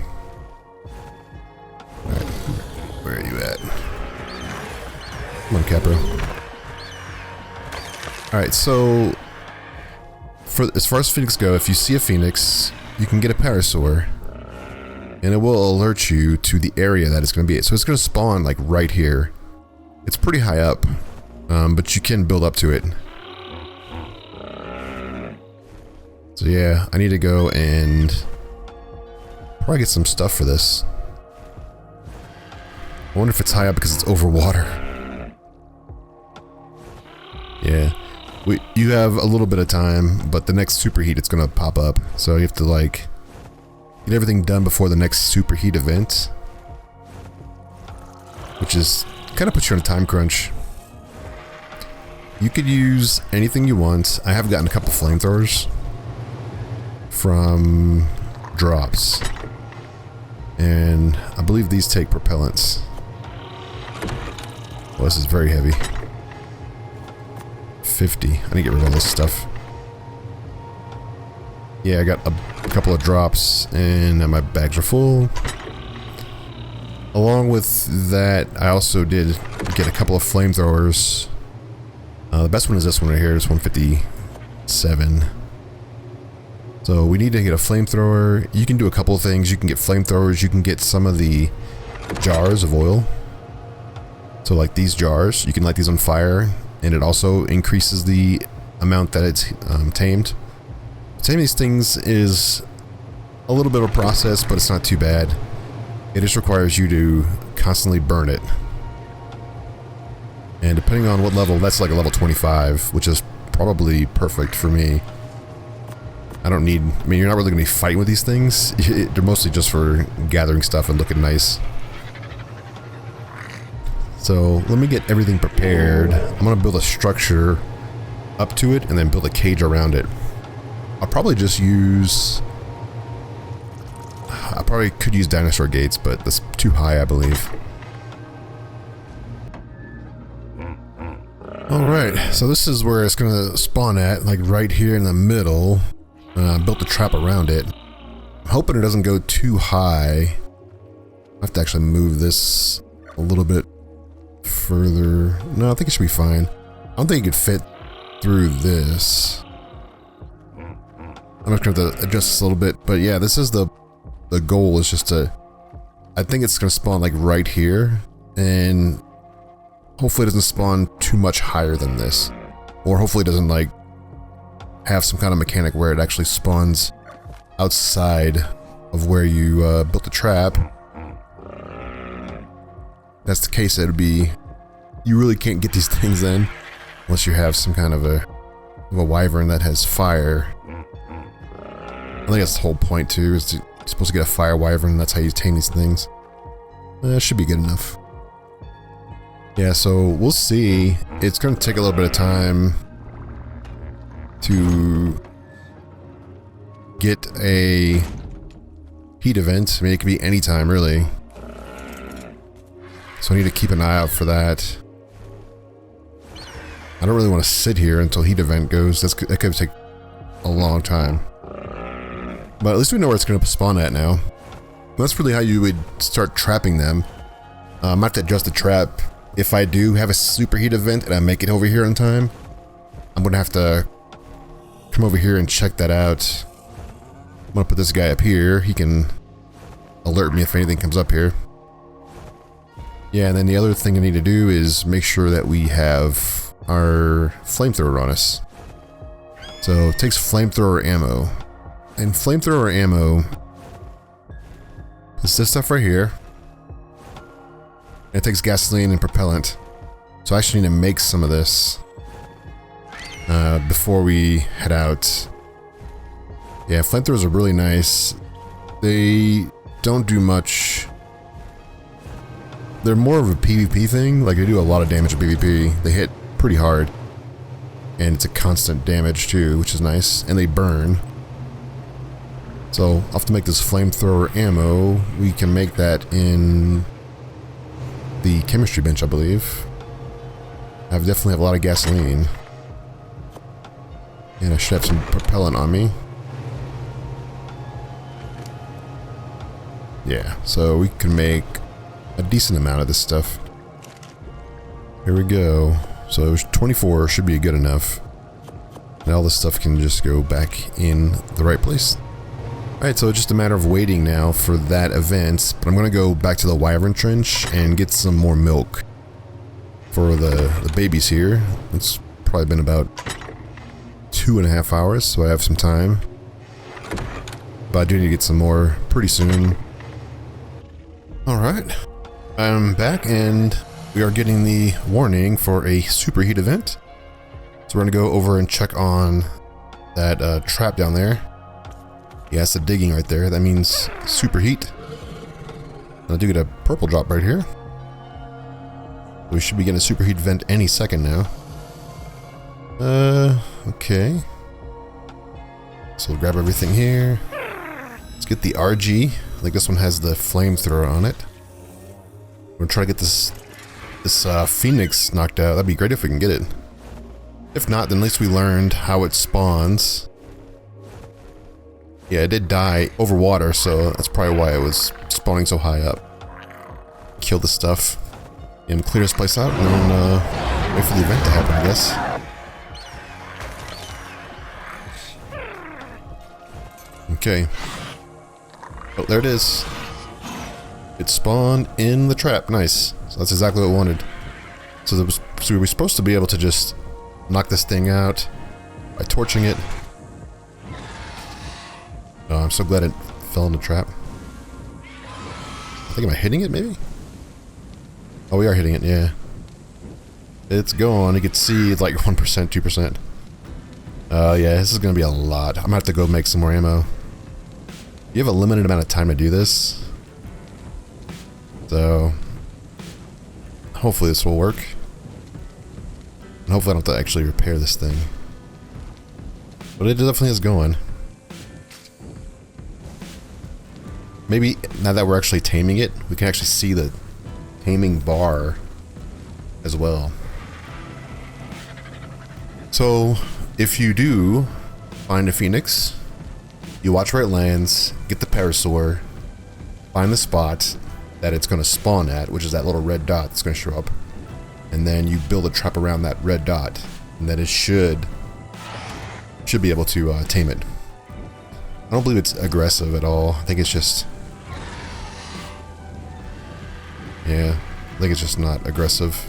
Alright, where are you at? Come on, Capro. Alright, so as far as Phoenix go, if you see a Phoenix, you can get a parasaur, and it will alert you to the area that it's going to be at. So it's going to spawn like right here. It's pretty high up, but you can build up to it. So yeah, I need to go and probably get some stuff for this. I wonder if it's high up because it's over water. Yeah, you have a little bit of time, but the next superheat it's gonna pop up, so you have to like get everything done before the next superheat event, which is kind of puts you on a time crunch. You could use anything you want. I have gotten a couple flamethrowers from drops, and I believe these take propellants. Well, this is very heavy. 50. I need to get rid of all this stuff. Yeah, I got a couple of drops and my bags are full. Along with that, I also did get a couple of flamethrowers. The best one is this one right here. It's 157. So we need to get a flamethrower. You can do a couple of things. You can get flamethrowers. You can get some of the jars of oil. So like these jars, you can light these on fire, and it also increases the amount that it's tamed. Taming these things is a little bit of a process, but it's not too bad. It just requires you to constantly burn it. And depending on what level, that's like a level 25, which is probably perfect for me. I don't need, I mean, you're not really going to be fighting with these things. They're mostly just for gathering stuff and looking nice. So let me get everything prepared. I'm going to build a structure up to it and then build a cage around it. I'll probably just use... I probably could use dinosaur gates, but that's too high, I believe. Alright, so this is where it's going to spawn at, like right here in the middle. Built a trap around it. I'm hoping it doesn't go too high. I have to actually move this a little bit further. No, I think it should be fine. I don't think it could fit through this. I'm just going to have to adjust this a little bit, but yeah, this is the goal is just to, I think it's going to spawn like right here, and hopefully it doesn't spawn too much higher than this, or hopefully it doesn't like have some kind of mechanic where it actually spawns outside of where you built the trap. If that's the case, it'd be, you really can't get these things then unless you have some kind of a wyvern that has fire. I think that's the whole point too, is you're supposed to get a fire wyvern. That's how you tame these things. That should be good enough. Yeah, so we'll see. It's going to take a little bit of time to get a heat event. I mean, it could be any time really. So I need to keep an eye out for that. I don't really want to sit here until heat event goes. That could take a long time. But at least we know where it's going to spawn at now. That's really how you would start trapping them. I might have to adjust the trap. If I do have a superheat event and I make it over here in time, I'm going to have to come over here and check that out. I'm going to put this guy up here. He can alert me if anything comes up here. Yeah, and then the other thing I need to do is make sure that we have our flamethrower on us. So it takes flamethrower ammo. And flamethrower ammo is this stuff right here. And it takes gasoline and propellant. So I actually need to make some of this before we head out. Yeah, flamethrowers are really nice. They don't do much. They're more of a PvP thing. Like, they do a lot of damage in PvP. They hit pretty hard. And it's a constant damage too, which is nice. And they burn. So I'll have to make this flamethrower ammo. We can make that in the chemistry bench, I believe. I definitely have a lot of gasoline. And I should have some propellant on me. Yeah, so we can make a decent amount of this stuff. Here we go. So 24 should be good enough. And all this stuff can just go back in the right place. Alright, so it's just a matter of waiting now for that event, but I'm going to go back to the Wyvern Trench and get some more milk for the babies here. It's probably been about 2.5 hours, so I have some time. But I do need to get some more pretty soon. Alright, I'm back and we are getting the warning for a superheat event. So we're going to go over and check on that trap down there. Yeah, it's the digging right there. That means superheat. I do get a purple drop right here. We should be getting a superheat event any second now. Okay. So we'll grab everything here. Let's get the RG. I think this one has the flamethrower on it. We're gonna try to get this Phoenix knocked out. That'd be great if we can get it. If not, then at least we learned how it spawns. Yeah, it did die over water, so that's probably why it was spawning so high up. Kill the stuff. And clear this place out, and then wait for the event to happen, I guess. Okay. Oh, there it is. It spawned in the trap. Nice. So that's exactly what I wanted. So we were supposed to be able to just knock this thing out by torching it. Oh, I'm so glad it fell in the trap. I think, am I hitting it, maybe? Oh, we are hitting it, yeah. It's going. You can see it's like 1%, 2%. Yeah, this is going to be a lot. I'm going to have to go make some more ammo. You have a limited amount of time to do this. So, hopefully this will work. And hopefully I don't have to actually repair this thing. But it definitely is going. Maybe now that we're actually taming it, we can actually see the taming bar as well. So, if you do find a phoenix, you watch where it lands, get the parasaur, find the spot, that it's going to spawn at, which is that little red dot that's going to show up. And then you build a trap around that red dot, and then it should be able to tame it. I don't believe it's aggressive at all. I think it's just... yeah, I think it's just not aggressive.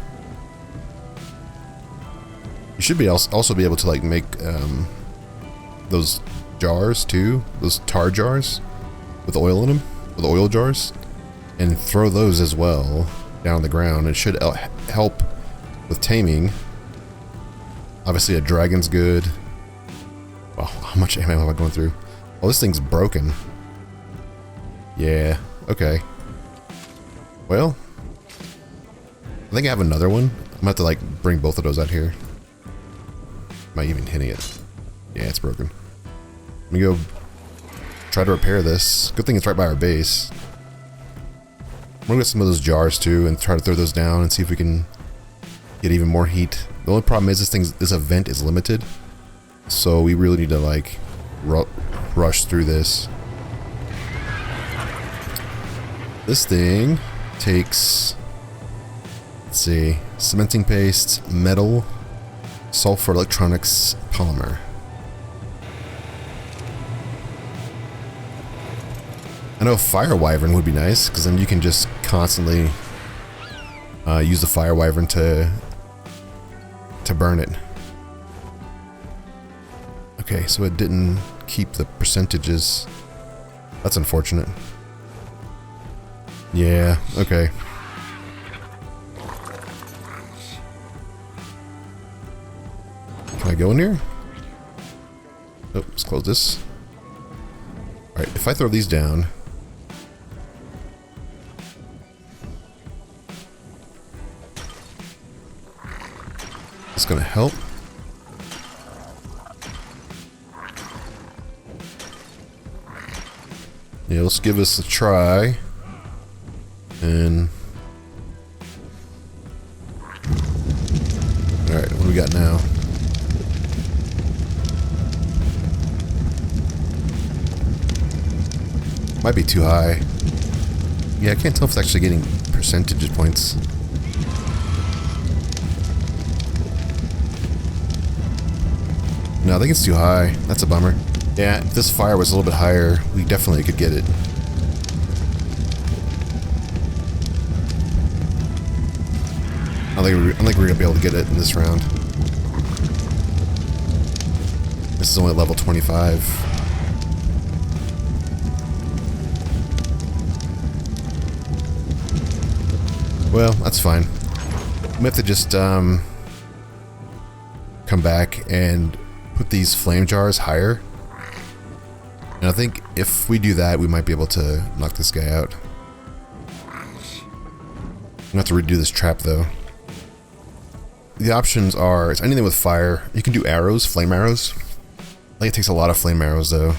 You should be also be able to like make those jars too, those tar jars with oil in them, with oil jars, and throw those as well down on the ground. It should help with taming. Obviously a dragon's good. Wow, how much ammo am I going through? Oh, this thing's broken. Yeah, okay. Well, I think I have another one. I'm gonna have to like bring both of those out here. Am I even hitting it? Yeah, it's broken. Let me go try to repair this. Good thing it's right by our base. I'm gonna get some of those jars too and try to throw those down and see if we can get even more heat. The only problem is this event is limited, so we really need to like rush through this. This thing takes, let's see, cementing paste, metal, sulfur, electronics, polymer. I know fire wyvern would be nice, because then you can just constantly use the fire wyvern to burn it. Okay, so it didn't keep the percentages. That's unfortunate. Yeah, okay. Can I go in here? Oh, let's close this. Alright, if I throw these down... it's gonna help. Yeah, let's give this a try. And... alright, what do we got now? Might be too high. Yeah, I can't tell if it's actually getting percentage points. No, I think it's too high. That's a bummer. Yeah, if this fire was a little bit higher, we definitely could get it. I don't think we're gonna be able to get it in this round. This is only level 25. Well, that's fine. We have to just come back and put these flame jars higher. And I think if we do that, we might be able to knock this guy out. I'm gonna have to redo this trap though. The options are, it's anything with fire. You can do arrows, flame arrows. I think it takes a lot of flame arrows though.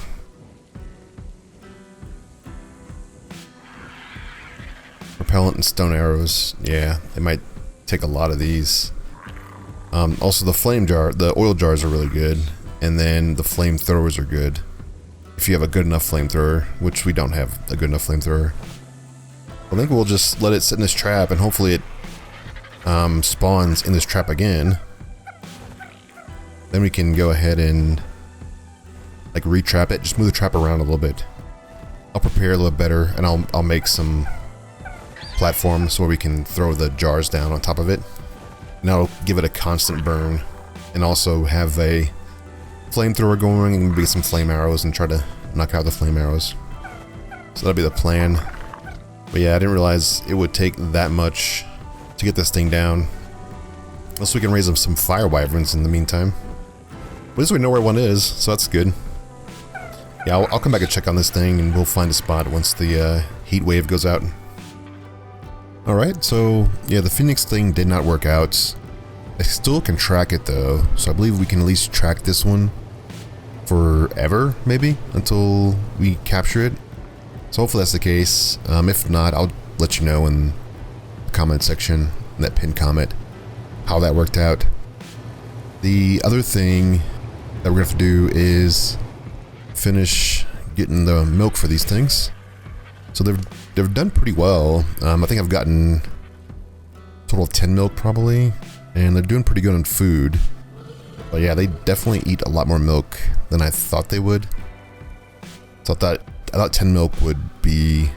Repellent and stone arrows. Yeah, they might take a lot of these. Also the flame jar, the oil jars are really good. And then the flamethrowers are good. If you have a good enough flamethrower, which we don't have a good enough flamethrower. I think we'll just let it sit in this trap and hopefully it spawns in this trap again. Then we can go ahead and like retrap it, just move the trap around a little bit. I'll prepare a little better and I'll make some platforms where we can throw the jars down on top of it. And that'll give it a constant burn and also have a flamethrower going and maybe some flame arrows and try to knock out the flame arrows. So that'll be the plan. But yeah, I didn't realize it would take that much to get this thing down. Unless we can raise them some fire wyverns in the meantime. But at least we know where one is, so that's good. Yeah, I'll come back and check on this thing and we'll find a spot once the heat wave goes out. Alright, so yeah, the Phoenix thing did not work out. I still can track it though, so I believe we can at least track this one forever, maybe, until we capture it. So hopefully that's the case. If not, I'll let you know in the comment section, in that pinned comment, how that worked out. The other thing that we're going to have to do is finish getting the milk for these things. So they've done pretty well. I think I've gotten a total of 10 milk probably, and they're doing pretty good on food. But yeah, they definitely eat a lot more milk than I thought they would. So I thought 10 milk would be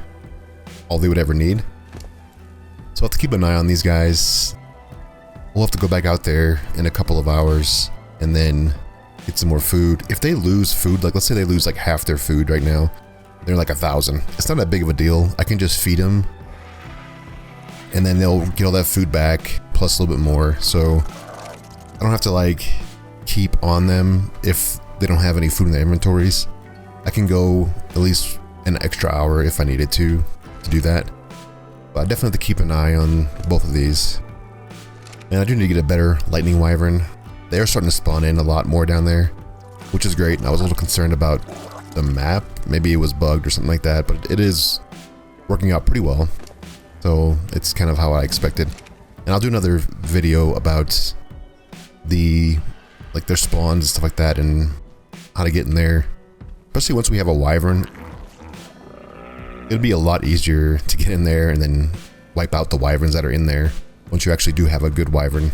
all they would ever need. So I'll have to keep an eye on these guys. We'll have to go back out there in a couple of hours and then get some more food. If they lose food, like let's say they lose like half their food right now, they're like 1,000. It's not that big of a deal. I can just feed them and then they'll get all that food back plus a little bit more. So I don't have to like keep on them if they don't have any food in their inventories. I can go at least an extra hour if I needed to do that. But I definitely have to keep an eye on both of these. And I do need to get a better lightning wyvern. They are starting to spawn in a lot more down there, which is great. I was a little concerned about the map. Maybe it was bugged or something like that, but it is working out pretty well. So it's kind of how I expected. And I'll do another video about their spawns and stuff like that and how to get in there. Especially once we have a wyvern, it'll be a lot easier to get in there and then wipe out the wyverns that are in there once you actually do have a good wyvern.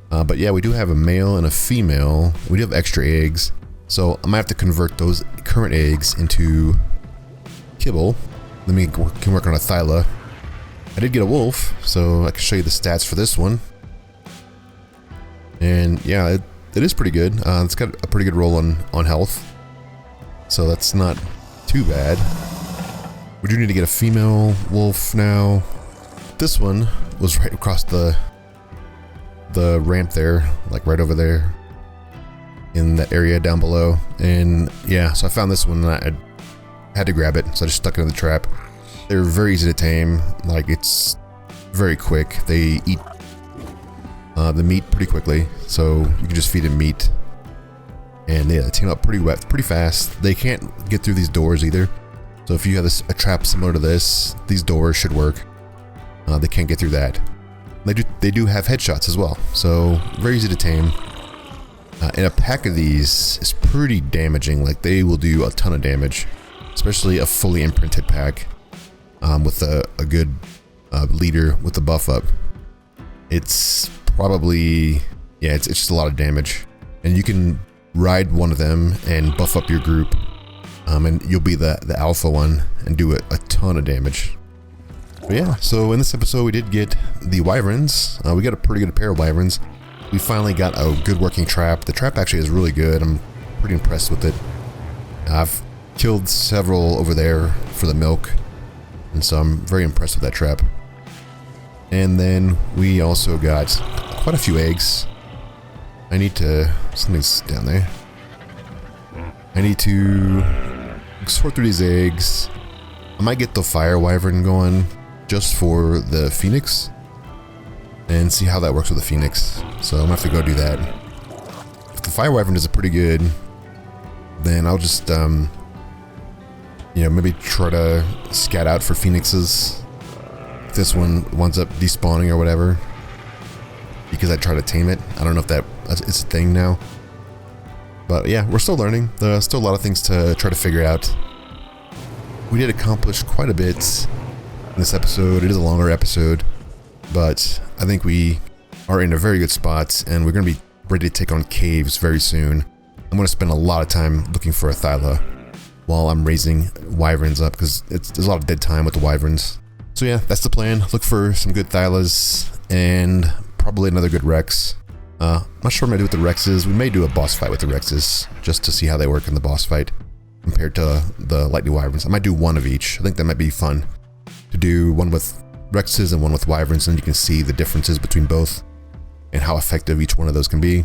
But yeah, we do have a male and a female. We do have extra eggs, so I might have to convert those current eggs into kibble. Then we can work on a thyla. I did get a wolf, so I can show you the stats for this one. And yeah, it is pretty good. It's got a pretty good roll on health, so that's not too bad. We do need to get a female wolf now. This one was right across the ramp there, like right over there in the area down below. And yeah, so I found this one and I had to grab it, so I just stuck it in the trap. They're very easy to tame, like it's very quick. They eat the meat pretty quickly, so you can just feed them meat. And yeah, they tame up pretty fast. They can't get through these doors either. So if you have a trap similar to this, these doors should work. They can't get through that. They do have headshots as well, so very easy to tame. And a pack of these is pretty damaging. Like they will do a ton of damage, especially a fully imprinted pack with a good leader with the buff up. It's probably, yeah, it's just a lot of damage. And you can ride one of them and buff up your group. And you'll be the alpha one and do a ton of damage. But yeah, so in this episode we did get the wyverns. We got a pretty good pair of wyverns. We finally got a good working trap. The trap actually is really good. I'm pretty impressed with it. I've killed several over there for the milk, and so I'm very impressed with that trap. And then we also got quite a few eggs. I need to, something's down there. I need to sort through these eggs. I might get the fire wyvern going just for the phoenix and see how that works with the phoenix. So I'm gonna have to go do that. If the fire wyvern does it pretty good, then I'll just maybe try to scat out for phoenixes if this one winds up despawning or whatever, because I try to tame it. I don't know if it's a thing now. But yeah, we're still learning. There's still a lot of things to try to figure out. We did accomplish quite a bit in this episode. It is a longer episode, but I think we are in a very good spot, and we're going to be ready to take on caves very soon. I'm going to spend a lot of time looking for a thyla while I'm raising wyverns up, because there's a lot of dead time with the wyverns. So yeah, that's the plan. Look for some good thylas and probably another good rex. I'm not sure what I'm going to do with the rexes. We may do a boss fight with the rexes just to see how they work in the boss fight compared to the lightning wyverns. I might do one of each. I think that might be fun to do one with rexes and one with wyverns, and you can see the differences between both and how effective each one of those can be.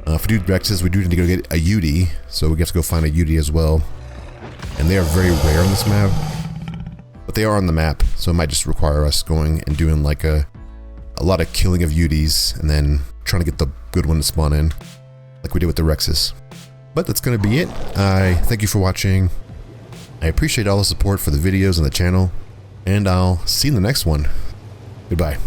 If we do rexes, we do need to go get a Yudi, so we have to go find a Yudi as well. And they are very rare on this map, but they are on the map, so it might just require us going and doing like a lot of killing of Yudis and then trying to get the good one to spawn in like we did with the rexes. But that's going to be it. I thank you for watching. I appreciate all the support for the videos and the channel, and I'll see you in the next one. Goodbye.